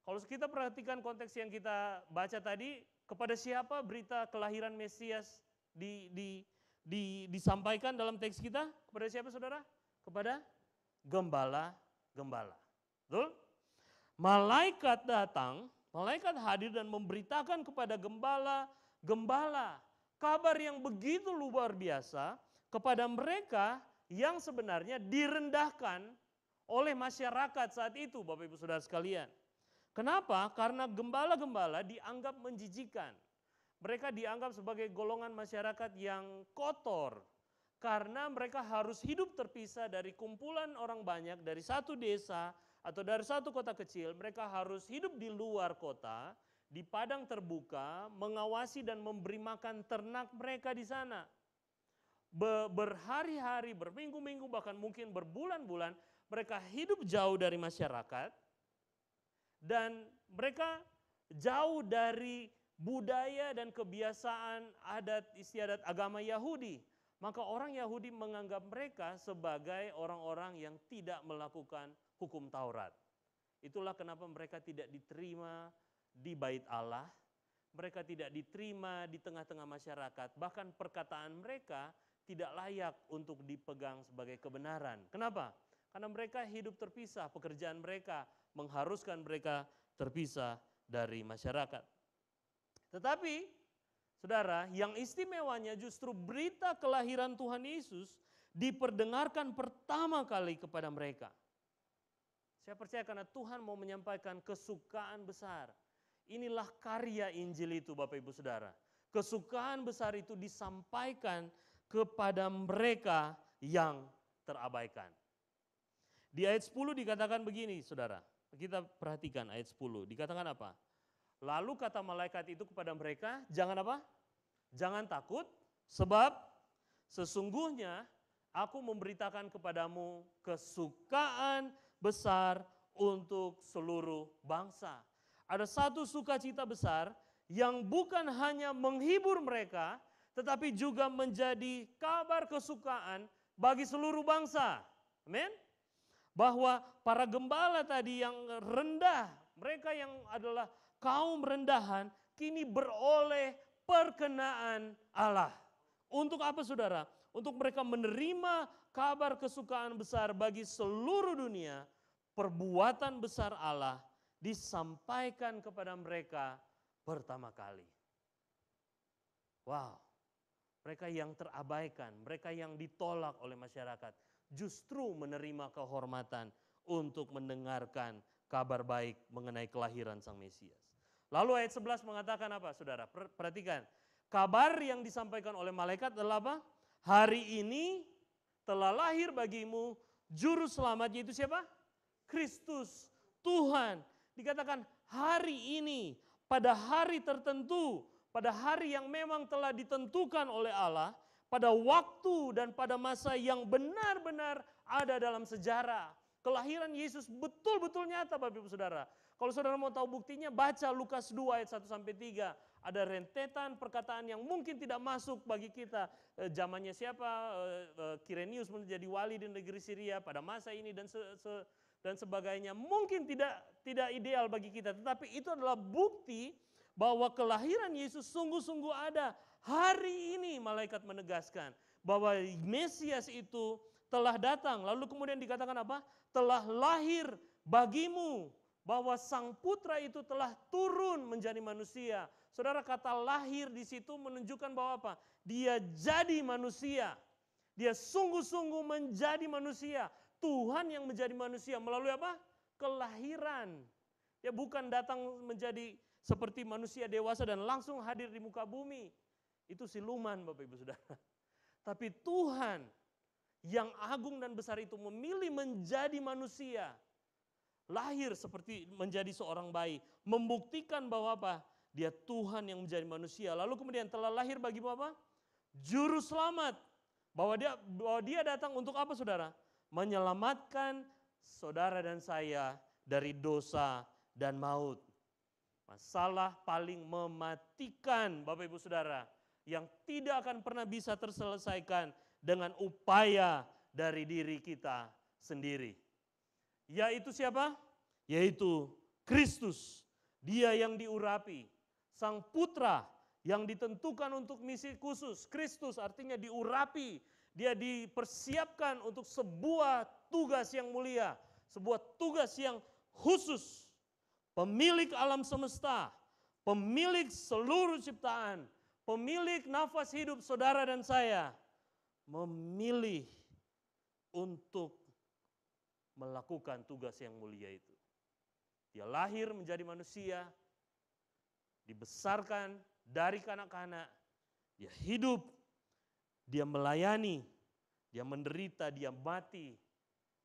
Kalau kita perhatikan konteks yang kita baca tadi, kepada siapa berita kelahiran Mesias disampaikan dalam teks kita? Kepada siapa saudara? Kepada gembala-gembala. Betul? Malaikat datang, malaikat hadir dan memberitakan kepada gembala-gembala kabar yang begitu luar biasa kepada mereka yang sebenarnya direndahkan oleh masyarakat saat itu, Bapak Ibu Saudara sekalian. Kenapa? Karena gembala-gembala dianggap menjijikan. Mereka dianggap sebagai golongan masyarakat yang kotor. Karena mereka harus hidup terpisah dari kumpulan orang banyak, dari satu desa atau dari satu kota kecil. Mereka harus hidup di luar kota, di padang terbuka, mengawasi dan memberi makan ternak mereka di sana. Berhari-hari, berminggu-minggu, bahkan mungkin berbulan-bulan, mereka hidup jauh dari masyarakat, dan mereka jauh dari budaya dan kebiasaan adat istiadat agama Yahudi. Maka orang Yahudi menganggap mereka sebagai orang-orang yang tidak melakukan hukum Taurat. Itulah kenapa mereka tidak diterima di bait Allah, mereka tidak diterima di tengah-tengah masyarakat, bahkan perkataan mereka tidak layak untuk dipegang sebagai kebenaran. Kenapa? Karena mereka hidup terpisah, pekerjaan mereka mengharuskan mereka terpisah dari masyarakat. Tetapi, saudara, yang istimewanya justru berita kelahiran Tuhan Yesus diperdengarkan pertama kali kepada mereka. Saya percaya karena Tuhan mau menyampaikan kesukaan besar. Inilah karya Injil itu, Bapak Ibu Saudara. Kesukaan besar itu disampaikan kepada mereka yang terabaikan. Di ayat 10 dikatakan begini, saudara. Kita perhatikan ayat 10. Dikatakan apa? Lalu kata malaikat itu kepada mereka, jangan apa? Jangan takut, sebab sesungguhnya aku memberitakan kepadamu kesukaan besar untuk seluruh bangsa. Ada satu sukacita besar yang bukan hanya menghibur mereka, tetapi juga menjadi kabar kesukaan bagi seluruh bangsa. Amin. Bahwa para gembala tadi yang rendah, mereka yang adalah kaum rendahan, kini beroleh perkenaan Allah. Untuk apa saudara? Untuk mereka menerima kabar kesukaan besar bagi seluruh dunia, perbuatan besar Allah disampaikan kepada mereka pertama kali. Wow, mereka yang terabaikan, mereka yang ditolak oleh masyarakat, justru menerima kehormatan untuk mendengarkan kabar baik mengenai kelahiran Sang Mesias. Lalu ayat 11 mengatakan apa saudara? Perhatikan, kabar yang disampaikan oleh malaikat adalah apa? Hari ini telah lahir bagimu juru selamat, yaitu siapa? Kristus, Tuhan. Dikatakan hari ini, pada hari tertentu, pada hari yang memang telah ditentukan oleh Allah, pada waktu dan pada masa yang benar-benar ada dalam sejarah. Kelahiran Yesus betul-betul nyata Bapak Ibu Saudara. Kalau saudara mau tahu buktinya, baca Lukas 2 ayat 1-3. Ada rentetan perkataan yang mungkin tidak masuk bagi kita. Zamannya siapa? Kirenius menjadi wali di negeri Syria pada masa ini dan sebagainya. Mungkin tidak ideal bagi kita, tetapi itu adalah bukti bahwa kelahiran Yesus sungguh-sungguh ada. Hari ini malaikat menegaskan bahwa Mesias itu telah datang. Lalu kemudian dikatakan apa? Telah lahir bagimu bahwa Sang Putra itu telah turun menjadi manusia. Saudara, kata lahir di situ menunjukkan bahwa apa? Dia jadi manusia. Dia sungguh-sungguh menjadi manusia. Tuhan yang menjadi manusia melalui apa? Kelahiran. Dia bukan datang menjadi seperti manusia dewasa dan langsung hadir di muka bumi. Itu siluman Bapak Ibu Saudara. Tapi Tuhan yang agung dan besar itu memilih menjadi manusia. Lahir seperti menjadi seorang bayi. Membuktikan bahwa apa? Dia Tuhan yang menjadi manusia. Lalu kemudian telah lahir bagi apa? Juru selamat. Bahwa dia datang untuk apa saudara? Menyelamatkan saudara dan saya dari dosa dan maut. Masalah paling mematikan Bapak Ibu Saudara yang tidak akan pernah bisa terselesaikan dengan upaya dari diri kita sendiri. Yaitu siapa? Yaitu Kristus. Dia yang diurapi. Sang Putra yang ditentukan untuk misi khusus. Kristus artinya diurapi. Dia dipersiapkan untuk sebuah tugas yang mulia. Sebuah tugas yang khusus. Pemilik alam semesta. Pemilik seluruh ciptaan. Pemilik nafas hidup saudara dan saya. Memilih untuk melakukan tugas yang mulia itu. Dia lahir menjadi manusia. Dibesarkan dari kanak-kanak, dia hidup, dia melayani, dia menderita, dia mati,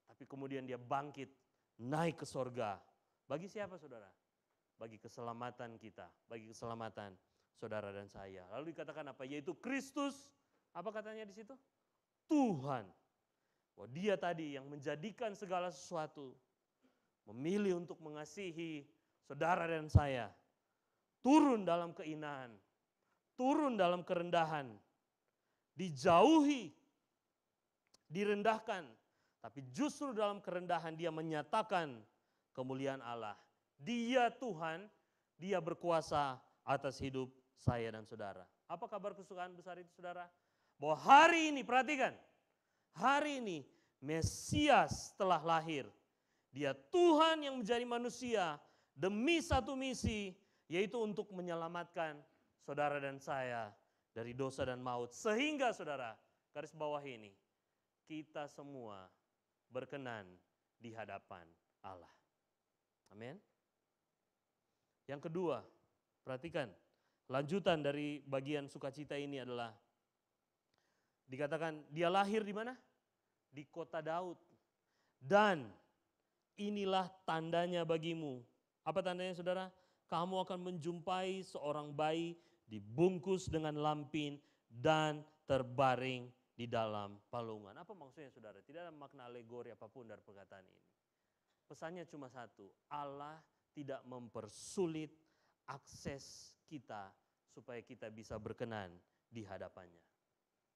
tapi kemudian dia bangkit, naik ke sorga. Bagi siapa saudara? Bagi keselamatan kita, bagi keselamatan saudara dan saya. Lalu dikatakan apa? Yaitu Kristus, apa katanya di situ? Tuhan. Bahwa dia tadi yang menjadikan segala sesuatu, memilih untuk mengasihi saudara dan saya. Turun dalam kehinaan, turun dalam kerendahan, dijauhi, direndahkan. Tapi justru dalam kerendahan dia menyatakan kemuliaan Allah. Dia Tuhan, dia berkuasa atas hidup saya dan saudara. Apa kabar kesukaan besar itu saudara? Bahwa hari ini, perhatikan, hari ini Mesias telah lahir. Dia Tuhan yang menjadi manusia demi satu misi, yaitu untuk menyelamatkan saudara dan saya dari dosa dan maut. Sehingga saudara, garis bawah ini, kita semua berkenan di hadapan Allah. Amin. Yang kedua, perhatikan, lanjutan dari bagian sukacita ini adalah, dikatakan dia lahir di mana? Di kota Daud. Dan inilah tandanya bagimu. Apa tandanya saudara? Kamu akan menjumpai seorang bayi dibungkus dengan lampin dan terbaring di dalam palungan. Apa maksudnya saudara? Tidak ada makna alegori apapun dari perkataan ini. Pesannya cuma satu, Allah tidak mempersulit akses kita supaya kita bisa berkenan di hadapannya.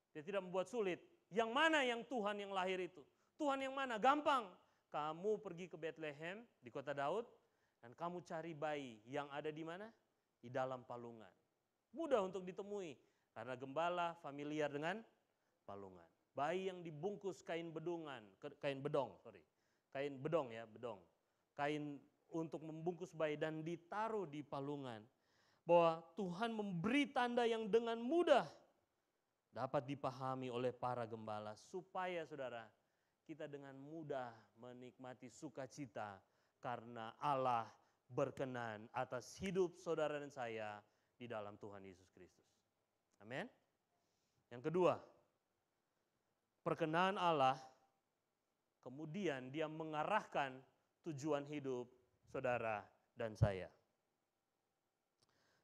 Dia tidak membuat sulit. Yang mana yang Tuhan yang lahir itu? Tuhan yang mana? Gampang. Kamu pergi ke Bethlehem di kota Daud, dan kamu cari bayi yang ada di mana? Di dalam palungan. Mudah untuk ditemui karena gembala familiar dengan palungan. Bayi yang dibungkus kain bedong, kain untuk membungkus bayi dan ditaruh di palungan. Bahwa Tuhan memberi tanda yang dengan mudah dapat dipahami oleh para gembala supaya saudara kita dengan mudah menikmati sukacita karena Allah berkenan atas hidup saudara dan saya di dalam Tuhan Yesus Kristus. Amin. Yang kedua, perkenan Allah, kemudian dia mengarahkan tujuan hidup saudara dan saya.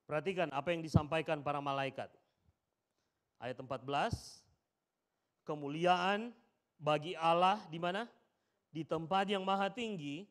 Perhatikan apa yang disampaikan para malaikat. Ayat 14, kemuliaan bagi Allah di mana? Di tempat yang maha tinggi,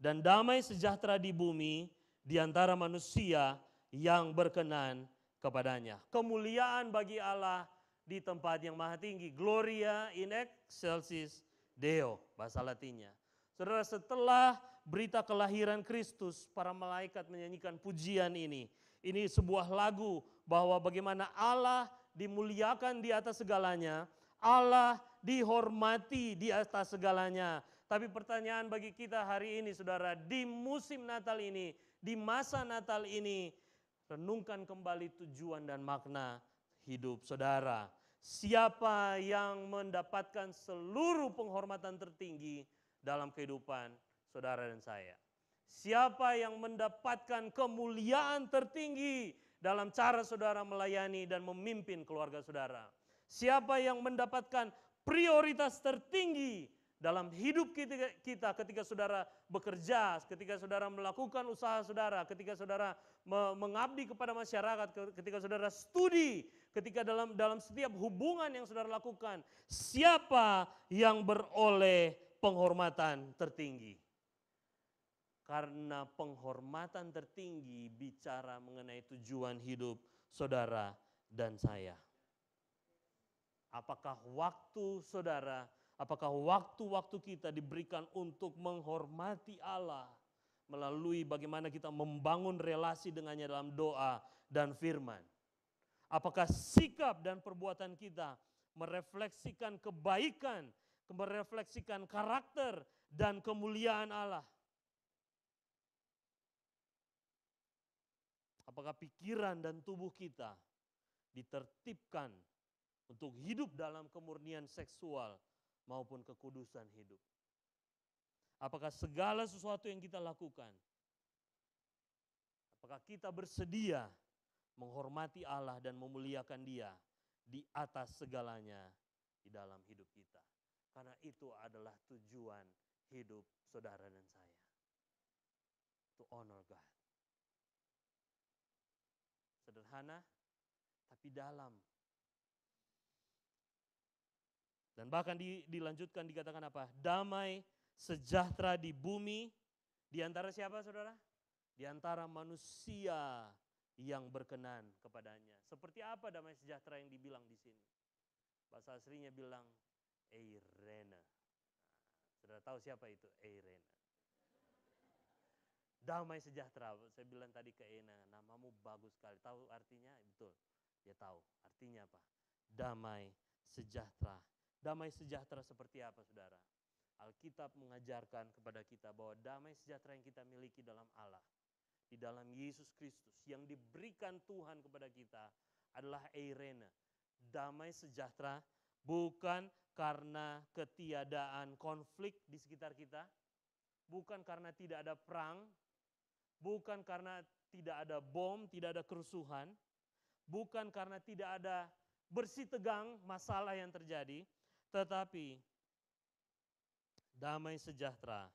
dan damai sejahtera di bumi di antara manusia yang berkenan kepadanya. Kemuliaan bagi Allah di tempat yang maha tinggi. Gloria in excelsis Deo, bahasa Latinnya. Saudara, setelah berita kelahiran Kristus, para malaikat menyanyikan pujian ini. Ini sebuah lagu bahwa bagaimana Allah dimuliakan di atas segalanya, Allah dihormati di atas segalanya. Tapi pertanyaan bagi kita hari ini saudara, di musim Natal ini, di masa Natal ini, renungkan kembali tujuan dan makna hidup saudara. Siapa yang mendapatkan seluruh penghormatan tertinggi dalam kehidupan saudara dan saya? Siapa yang mendapatkan kemuliaan tertinggi dalam cara saudara melayani dan memimpin keluarga saudara? Siapa yang mendapatkan prioritas tertinggi dalam hidup kita ketika saudara bekerja, ketika saudara melakukan usaha saudara, ketika saudara mengabdi kepada masyarakat, ketika saudara studi, ketika dalam setiap hubungan yang saudara lakukan, siapa yang beroleh penghormatan tertinggi? Karena penghormatan tertinggi bicara mengenai tujuan hidup saudara dan saya. Apakah waktu saudara, apakah waktu-waktu kita diberikan untuk menghormati Allah melalui bagaimana kita membangun relasi dengannya dalam doa dan firman? Apakah sikap dan perbuatan kita merefleksikan kebaikan, merefleksikan karakter dan kemuliaan Allah? Apakah pikiran dan tubuh kita ditertibkan untuk hidup dalam kemurnian seksual maupun kekudusan hidup? Apakah segala sesuatu yang kita lakukan, apakah kita bersedia menghormati Allah dan memuliakan Dia di atas segalanya di dalam hidup kita? Karena itu adalah tujuan hidup saudara dan saya. To honor God. Sederhana, tapi dalam. Dan bahkan dilanjutkan dikatakan apa? Damai sejahtera di bumi. Di antara siapa saudara? Di antara manusia yang berkenan kepadanya. Seperti apa damai sejahtera yang dibilang di sini? Bahasa aslinya bilang Eirene. Saudara tahu siapa itu Eirene? Damai sejahtera, saya bilang tadi ke Ena, namamu bagus sekali. Tahu artinya? Betul, dia tahu. Artinya apa? Damai sejahtera. Damai sejahtera seperti apa saudara? Alkitab mengajarkan kepada kita bahwa damai sejahtera yang kita miliki dalam Allah, di dalam Yesus Kristus, yang diberikan Tuhan kepada kita adalah Eirene. Damai sejahtera bukan karena ketiadaan konflik di sekitar kita, bukan karena tidak ada perang, bukan karena tidak ada bom, tidak ada kerusuhan, bukan karena tidak ada bersih tegang masalah yang terjadi, tetapi damai sejahtera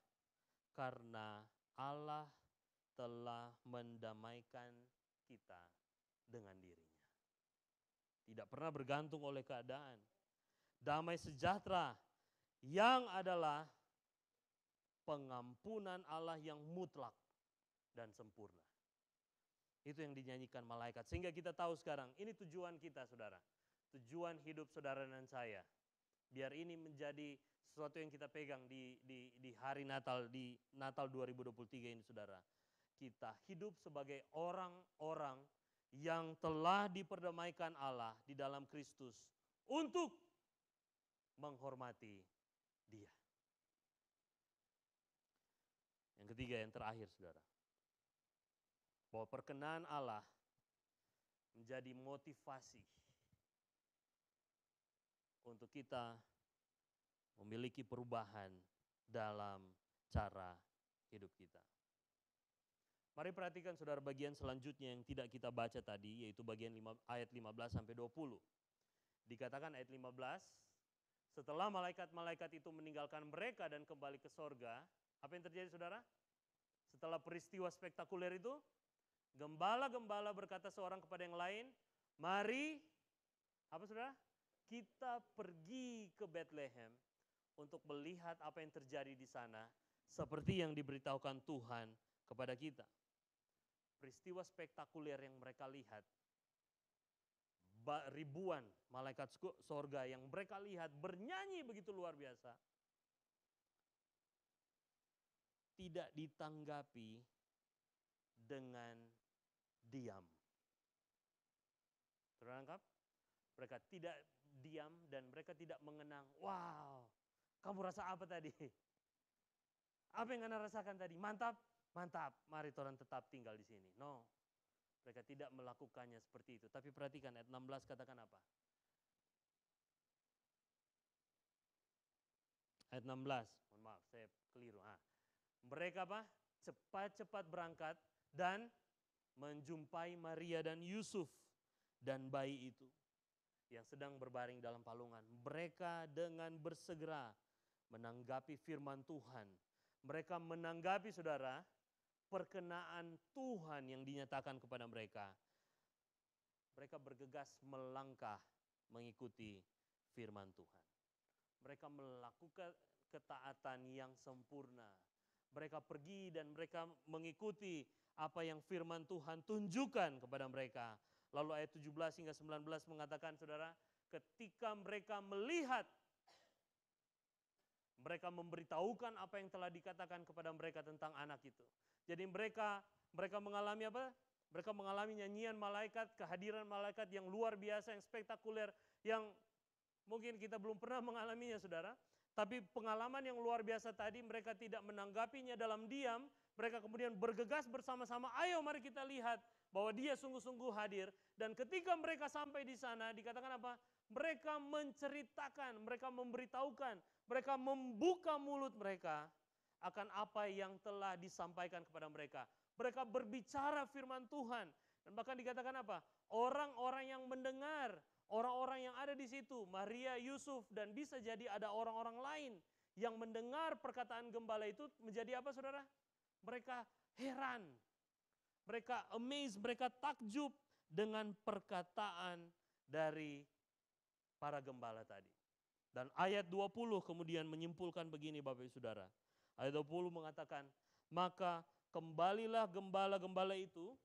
karena Allah telah mendamaikan kita dengan dirinya. Tidak pernah bergantung oleh keadaan. Damai sejahtera yang adalah pengampunan Allah yang mutlak dan sempurna. Itu yang dinyanyikan malaikat. Sehingga kita tahu sekarang, ini tujuan kita saudara. Tujuan hidup saudara dan saya. Biar ini menjadi sesuatu yang kita pegang di hari Natal, di Natal 2023 ini saudara. Kita hidup sebagai orang-orang yang telah diperdamaikan Allah di dalam Kristus untuk menghormati Dia. Yang ketiga, yang terakhir saudara. Bahwa perkenan Allah menjadi motivasi untuk kita memiliki perubahan dalam cara hidup kita. Mari perhatikan saudara bagian selanjutnya yang tidak kita baca tadi, yaitu bagian ayat 15 sampai 20. Dikatakan ayat 15, setelah malaikat-malaikat itu meninggalkan mereka dan kembali ke sorga, apa yang terjadi saudara? Setelah peristiwa spektakuler itu, gembala-gembala berkata seorang kepada yang lain, mari, apa saudara? Kita pergi ke Bethlehem untuk melihat apa yang terjadi di sana, seperti yang diberitahukan Tuhan kepada kita. Peristiwa spektakuler yang mereka lihat, ribuan malaikat sorga yang mereka lihat bernyanyi begitu luar biasa, tidak ditanggapi dengan diam. Terangkap? Mereka tidak diam dan mereka tidak mengenang, wow, kamu rasa apa tadi? Apa yang Anda rasakan tadi? Mantap, mantap. Mari orang tetap tinggal di sini. No. Mereka tidak melakukannya seperti itu. Tapi perhatikan ayat 16 katakan apa? Ayat 16. Mohon maaf, saya keliru. Mereka apa? Cepat-cepat berangkat dan menjumpai Maria dan Yusuf dan bayi itu yang sedang berbaring dalam palungan. Mereka dengan bersegera menanggapi firman Tuhan. Mereka menanggapi, saudara, perkenaan Tuhan yang dinyatakan kepada mereka. Mereka bergegas melangkah mengikuti firman Tuhan. Mereka melakukan ketaatan yang sempurna. Mereka pergi dan mereka mengikuti apa yang firman Tuhan tunjukkan kepada mereka. Lalu ayat 17 hingga 19 mengatakan, saudara, ketika mereka melihat, mereka memberitahukan apa yang telah dikatakan kepada mereka tentang anak itu. Jadi mereka mengalami apa? Mereka mengalami nyanyian malaikat, kehadiran malaikat yang luar biasa, yang spektakuler, yang mungkin kita belum pernah mengalaminya, saudara. Tapi pengalaman yang luar biasa tadi, mereka tidak menanggapinya dalam diam. Mereka kemudian bergegas bersama-sama, ayo mari kita lihat bahwa dia sungguh-sungguh hadir. Dan ketika mereka sampai di sana, dikatakan apa? Mereka menceritakan, mereka memberitahukan, mereka membuka mulut mereka akan apa yang telah disampaikan kepada mereka. Mereka berbicara firman Tuhan. Dan bahkan dikatakan apa? Orang-orang yang mendengar, orang-orang yang ada di situ, Maria, Yusuf, dan bisa jadi ada orang-orang lain yang mendengar perkataan gembala itu menjadi apa, saudara? Mereka heran, mereka amazed, mereka takjub dengan perkataan dari para gembala tadi. Dan ayat 20 kemudian menyimpulkan begini Bapak Ibu Saudara. Ayat 20 mengatakan, maka kembalilah gembala-gembala itu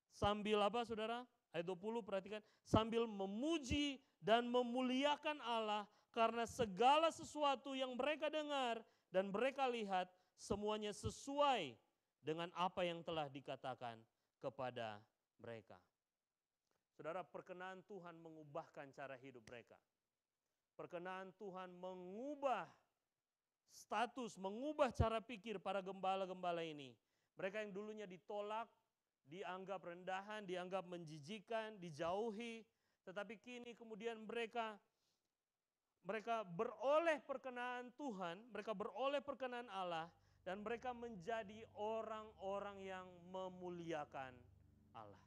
sambil apa, saudara? Ayat 20 perhatikan, sambil memuji dan memuliakan Allah karena segala sesuatu yang mereka dengar dan mereka lihat semuanya sesuai dengan apa yang telah dikatakan kepada mereka. Saudara, perkenaan Tuhan mengubahkan cara hidup mereka. Perkenaan Tuhan mengubah status, mengubah cara pikir para gembala-gembala ini. Mereka yang dulunya ditolak, dianggap rendahan, dianggap menjijikan, dijauhi. Tetapi kini kemudian mereka beroleh perkenaan Tuhan, mereka beroleh perkenaan Allah, dan mereka menjadi orang-orang yang memuliakan Allah.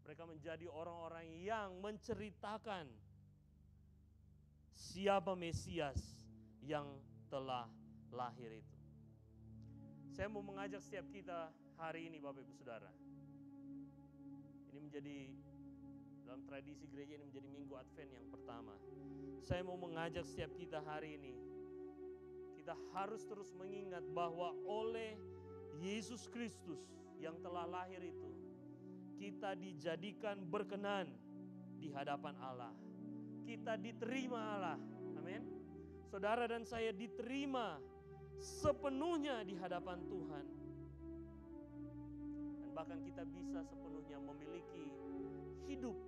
Mereka menjadi orang-orang yang menceritakan siapa Mesias yang telah lahir itu. Saya mau mengajak setiap kita hari ini Bapak Ibu Saudara. Ini menjadi dalam tradisi gereja, ini menjadi minggu Advent yang pertama. Saya mau mengajak setiap kita hari ini, kita harus terus mengingat bahwa oleh Yesus Kristus yang telah lahir itu, kita dijadikan berkenan di hadapan Allah. Kita diterima Allah. Amin. Saudara dan saya diterima sepenuhnya di hadapan Tuhan. Dan bahkan kita bisa sepenuhnya memiliki hidup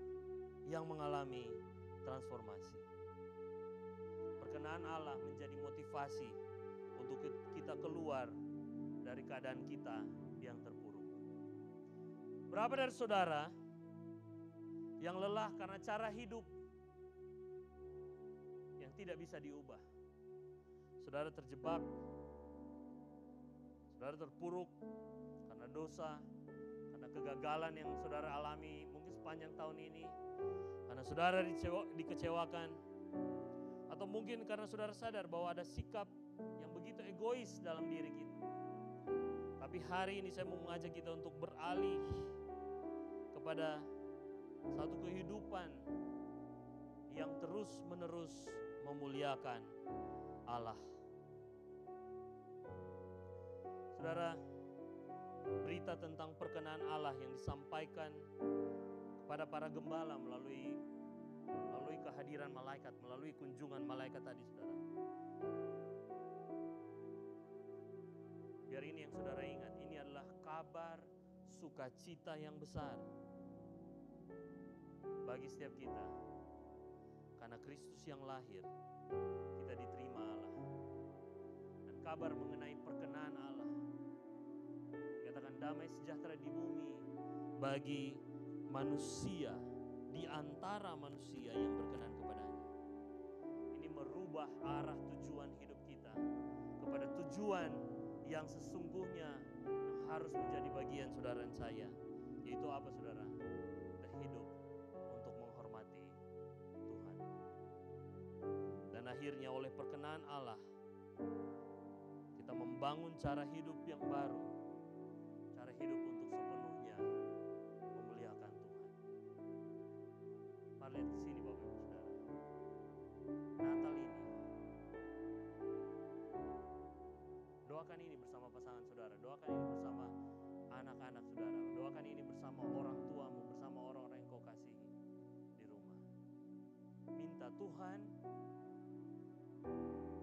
yang mengalami transformasi. Perkenaan Allah menjadi motivasi untuk kita keluar dari keadaan kita yang terpuruk. Berapa dari saudara yang lelah karena cara hidup yang tidak bisa diubah? Saudara terjebak, saudara terpuruk karena dosa, karena kegagalan yang saudara alami mungkin sepanjang tahun ini, karena saudara dikecewakan, atau mungkin karena saudara sadar bahwa ada sikap yang begitu egois dalam diri kita. Tapi hari ini saya mau mengajak kita untuk beralih kepada satu kehidupan yang terus-menerus memuliakan Allah. Saudara, berita tentang perkenaan Allah yang disampaikan kepada para gembala melalui kehadiran malaikat, melalui kunjungan malaikat tadi, saudara. Biar ini yang saudara ingat, ini adalah kabar sukacita yang besar bagi setiap kita. Karena Kristus yang lahir, kita diterima Allah. Dan kabar mengenai perkenan Allah. Katakan damai sejahtera di bumi bagi manusia, di antara manusia yang berkenan kepadanya. Ini merubah arah tujuan hidup kita kepada tujuan yang sesungguhnya harus menjadi bagian saudara dan saya. Yaitu apa saudara? Berhidup untuk menghormati Tuhan. Dan akhirnya oleh perkenan Allah, kita membangun cara hidup yang baru. Cara hidup untuk sepenuhnya memuliakan Tuhan. Mari lihat ke sini Bapak Ibu Saudara. Natal ini, doakan ini bersama pasangan saudara, doakan ini bersama anak-anak saudara, doakan ini bersama orang tuamu, bersama orang-orang yang kau kasihi di rumah. Minta Tuhan,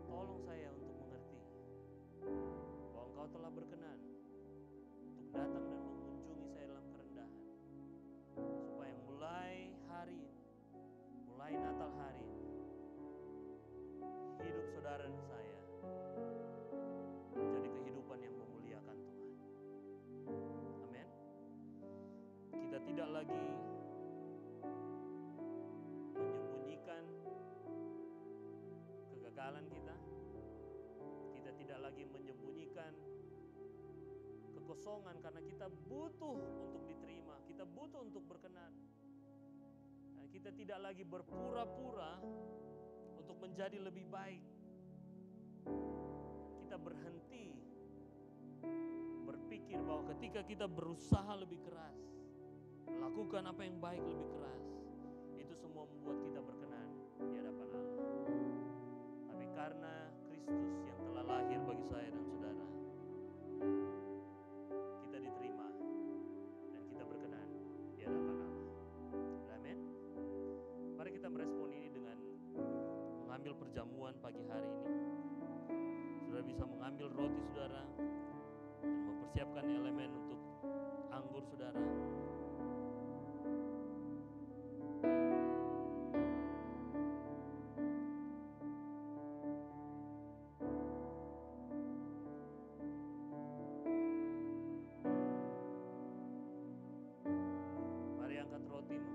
tolong saya untuk mengerti bahwa Engkau telah berkenan untuk datang dan mengunjungi saya dalam kerendahan, supaya mulai hari ini, mulai Natal hari ini, hidup saudara dan saya menjadi kehidupan yang memuliakan Tuhan. Amin. Kita tidak lagi menyembunyikan kegagalan kita. Kita tidak lagi menyembunyikan kekosongan karena kita butuh untuk diterima, kita butuh untuk berkenan. Dan kita tidak lagi berpura-pura untuk menjadi lebih baik. Kita berhenti berpikir bahwa ketika kita berusaha lebih keras, melakukan apa yang baik lebih keras, itu semua membuat kita berkenan di hadapan Allah. Tapi karena Kristus yang telah lahir bagi saya dan saudara, kita diterima dan kita berkenan di hadapan Allah. Amin. Mari kita merespon ini dengan mengambil perjamuan pagi hari ini. Saudara bisa mengambil roti saudara dan mempersiapkan elemen untuk anggur saudara. Mari angkat rotimu.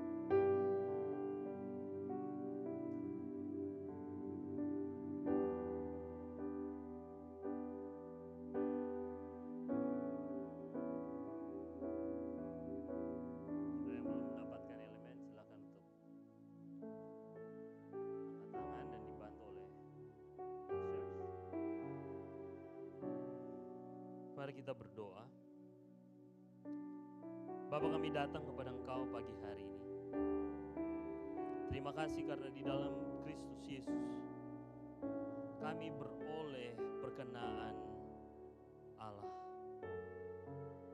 Mari kita berdoa. Bapa, kami datang kepada Engkau pagi hari ini. Terima kasih karena di dalam Kristus Yesus kami beroleh perkenaan Allah.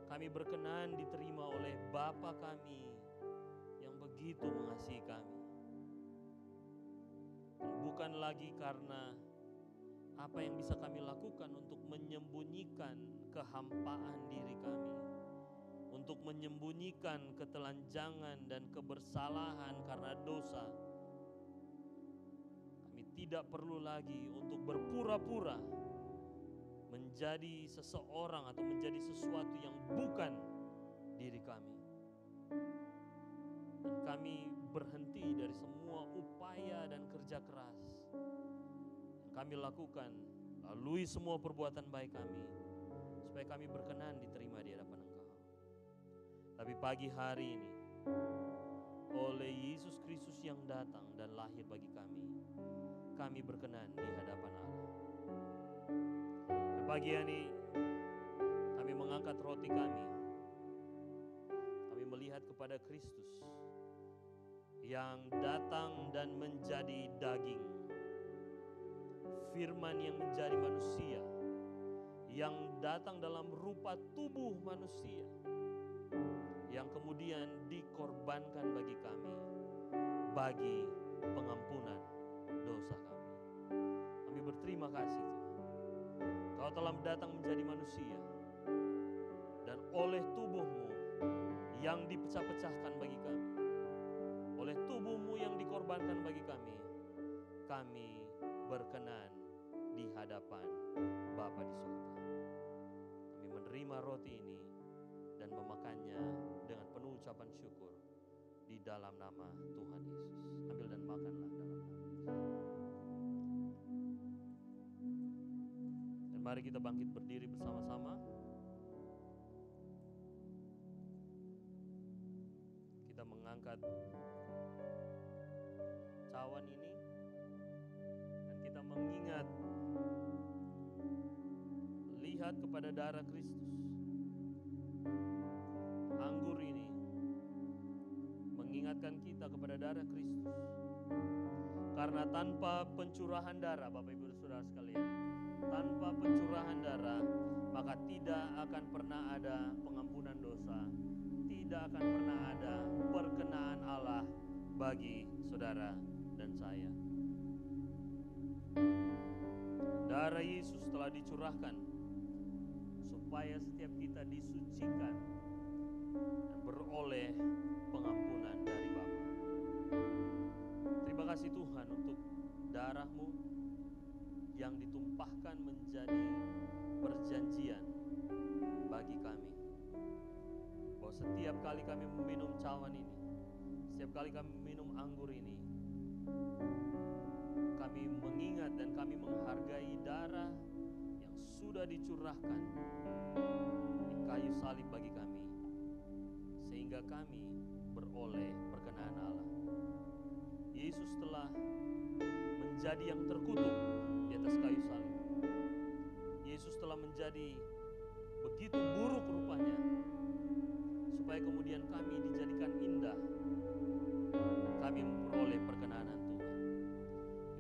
Kami berkenan diterima oleh Bapa kami yang begitu mengasihi kami. Bukan lagi karena apa yang bisa kami lakukan untuk menyembunyikan kehampaan diri kami, untuk menyembunyikan ketelanjangan dan kebersalahan karena dosa. Kami tidak perlu lagi untuk berpura-pura menjadi seseorang atau menjadi sesuatu yang bukan diri kami. Dan kami berhenti dari semua upaya dan kerja keras kami lakukan, lalui semua perbuatan baik kami, supaya kami berkenan diterima di hadapan Engkau. Tapi pagi hari ini, oleh Yesus Kristus yang datang dan lahir bagi kami berkenan di hadapan Allah. Dan pagi ini, kami mengangkat roti kami melihat kepada Kristus yang datang dan menjadi daging, firman yang menjadi manusia, yang datang dalam rupa tubuh manusia, yang kemudian dikorbankan bagi kami, bagi pengampunan dosa kami. Kami berterima kasih Tuhan, Kau telah datang menjadi manusia, dan oleh tubuhmu yang dipecah-pecahkan bagi kami, oleh tubuhmu yang dikorbankan bagi kami berkenan di hadapan Bapa di surga. Kami menerima roti ini dan memakannya dengan penuh ucapan syukur di dalam nama Tuhan Yesus. Ambil dan makanlah dalam nama Yesus. Dan mari kita bangkit berdiri bersama-sama. Kita mengangkat cawan ini dan kita mengingat, lihat kepada darah Kristus. Anggur ini mengingatkan kita kepada darah Kristus. Karena tanpa pencurahan darah, Bapak Ibu Saudara sekalian, tanpa pencurahan darah, maka tidak akan pernah ada pengampunan dosa, tidak akan pernah ada perkenaan Allah bagi saudara dan saya. Darah Yesus telah dicurahkan supaya setiap kita disucikan dan beroleh pengampunan dari Bapa. Terima kasih Tuhan untuk darah-Mu yang ditumpahkan menjadi perjanjian bagi kami. Bahwa setiap kali kami meminum cawan ini, setiap kali kami minum anggur ini, kami mengingat dan kami menghargai darah yang sudah dicurahkan di kayu salib bagi kami, sehingga kami beroleh perkenaan Allah. Yesus telah menjadi yang terkutuk di atas kayu salib. Yesus telah menjadi begitu buruk rupanya, supaya kemudian kami dijadikan indah dan kami memperoleh perkenanan Tuhan.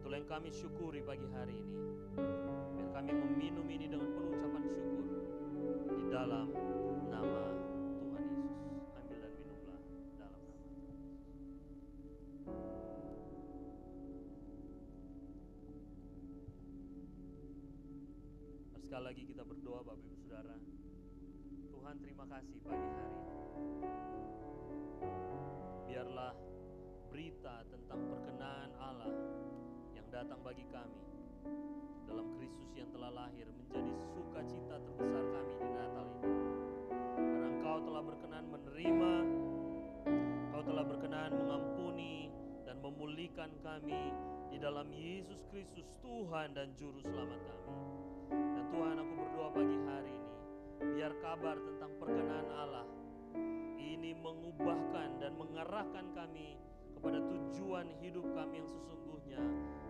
Itulah yang kami syukuri pagi hari ini. Biar kami meminum ini dengan penuh ucapan syukur di dalam nama Tuhan Yesus. Ambil dan minumlah dalam nama Tuhan Yesus. Sekali lagi kita berdoa Bapak Ibu Saudara. Tuhan, terima kasih pagi hari ini. Biarlah berita tentang perkenaan Allah yang datang bagi kami dalam Kristus yang telah lahir menjadi sukacita terbesar kami di Natal ini. Karena Engkau telah berkenan menerima, Engkau telah berkenan mengampuni dan memulihkan kami di dalam Yesus Kristus Tuhan dan Juru Selamat kami. Dan Tuhan, aku berdoa pagi hari ini, biar kabar tentang perkenaan Allah ini mengubahkan dan mengarahkan kami kepada tujuan hidup kami yang sesungguhnya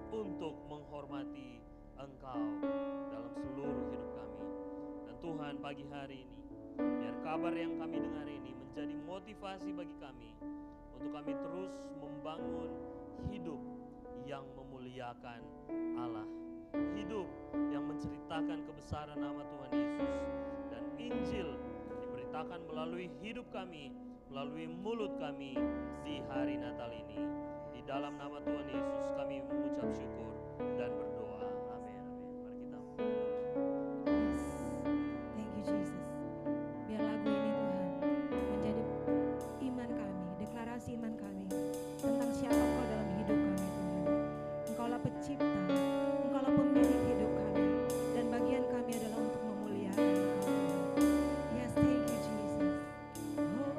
untuk menghormati Engkau dalam seluruh hidup kami. Dan Tuhan, pagi hari ini, biar kabar yang kami dengar ini menjadi motivasi bagi kami untuk kami terus membangun hidup yang memuliakan Allah, hidup yang menceritakan kebesaran nama Tuhan Yesus, dan Injil diberitakan melalui hidup kami, melalui mulut kami di hari Natal ini. Di dalam nama Tuhan Yesus kami mengucap syukur dan berdoa. Amin. Amin. Mari kita Yes, thank you Jesus. Biar lagu ini Tuhan menjadi iman kami, deklarasi iman kami tentang siapa Engkau dalam hidup kami Tuhan. Engkaulah pencipta, Engkaulah pemilik hidup kami, dan bagian kami adalah untuk memuliakan Engkau Tuhan. Yes, thank you Jesus. Oh,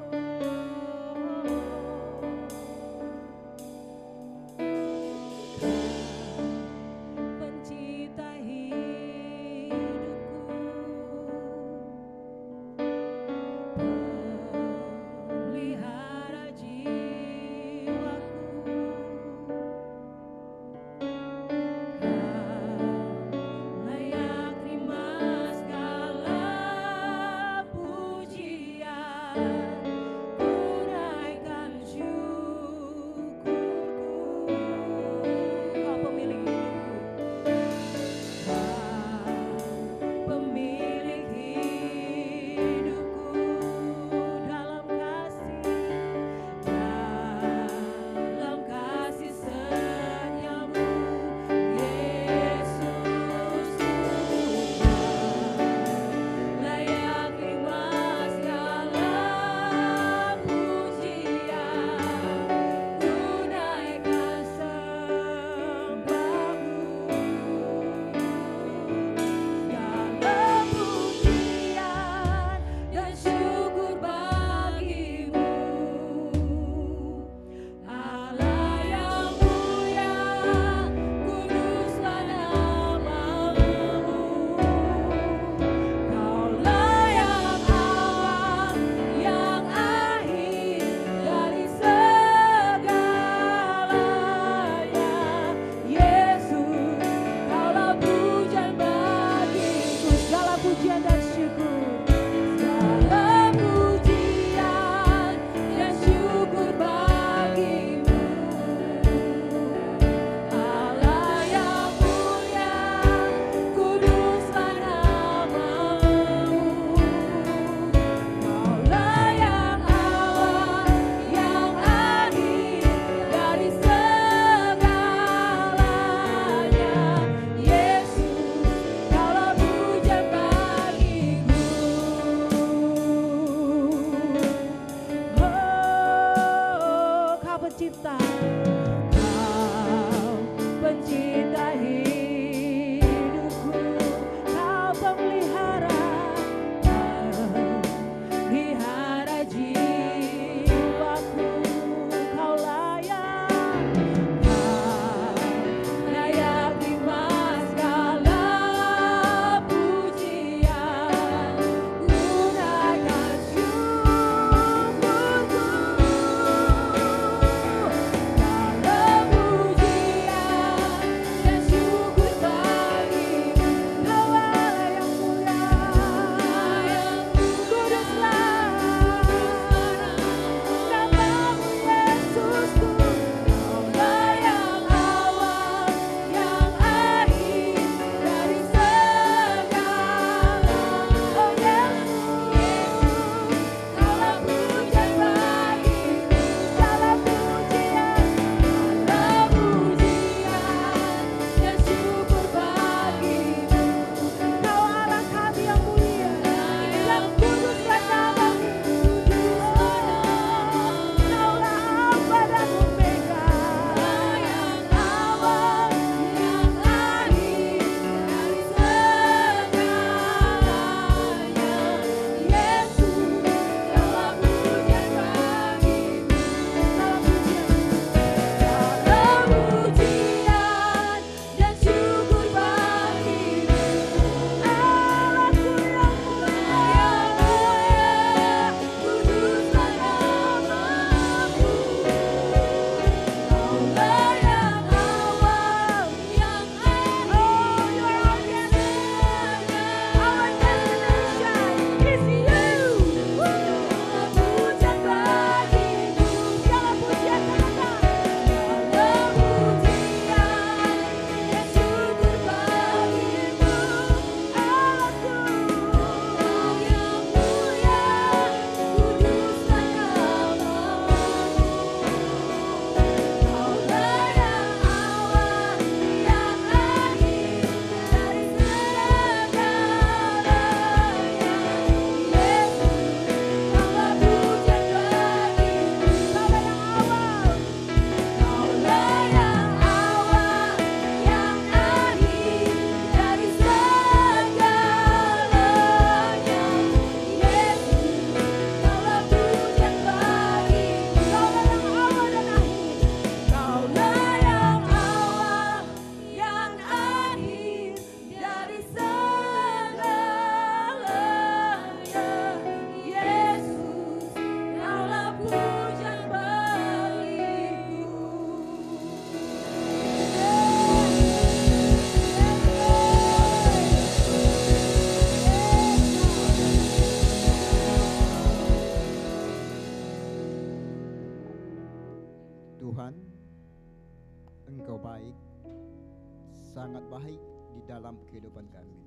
sangat baik di dalam kehidupan kami.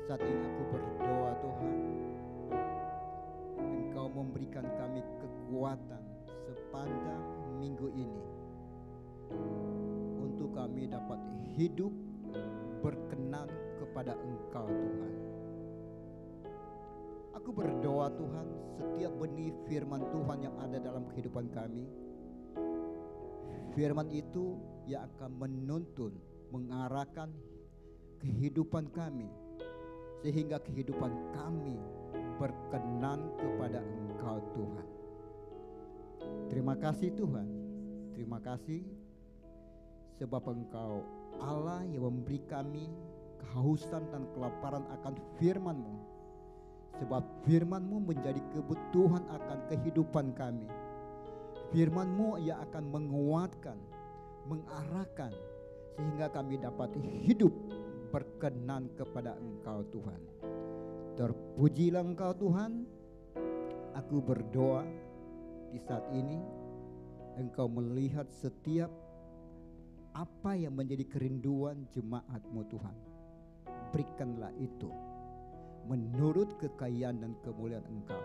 Saat ini aku berdoa Tuhan, Engkau memberikan kami kekuatan sepanjang minggu ini untuk kami dapat hidup berkenan kepada Engkau Tuhan. Aku berdoa Tuhan, setiap benih firman Tuhan yang ada dalam kehidupan kami, firman itu yang akan menuntun, mengarahkan kehidupan kami, sehingga kehidupan kami berkenan kepada Engkau Tuhan. Terima kasih Tuhan, terima kasih sebab Engkau Allah yang memberi kami kehausan dan kelaparan akan firman-Mu. Sebab firman-Mu menjadi kebutuhan akan kehidupan kami. Firman-Mu yang akan menguatkan, mengarahkan, sehingga kami dapat hidup berkenan kepada Engkau Tuhan. Terpujilah Engkau Tuhan. Aku berdoa di saat ini Engkau melihat setiap apa yang menjadi kerinduan jemaat-Mu Tuhan. Berikanlah itu menurut kekayaan dan kemuliaan Engkau.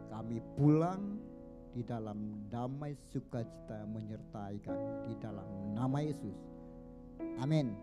Kami pulang di dalam damai sukacita menyertai kami di dalam nama Yesus. Amin.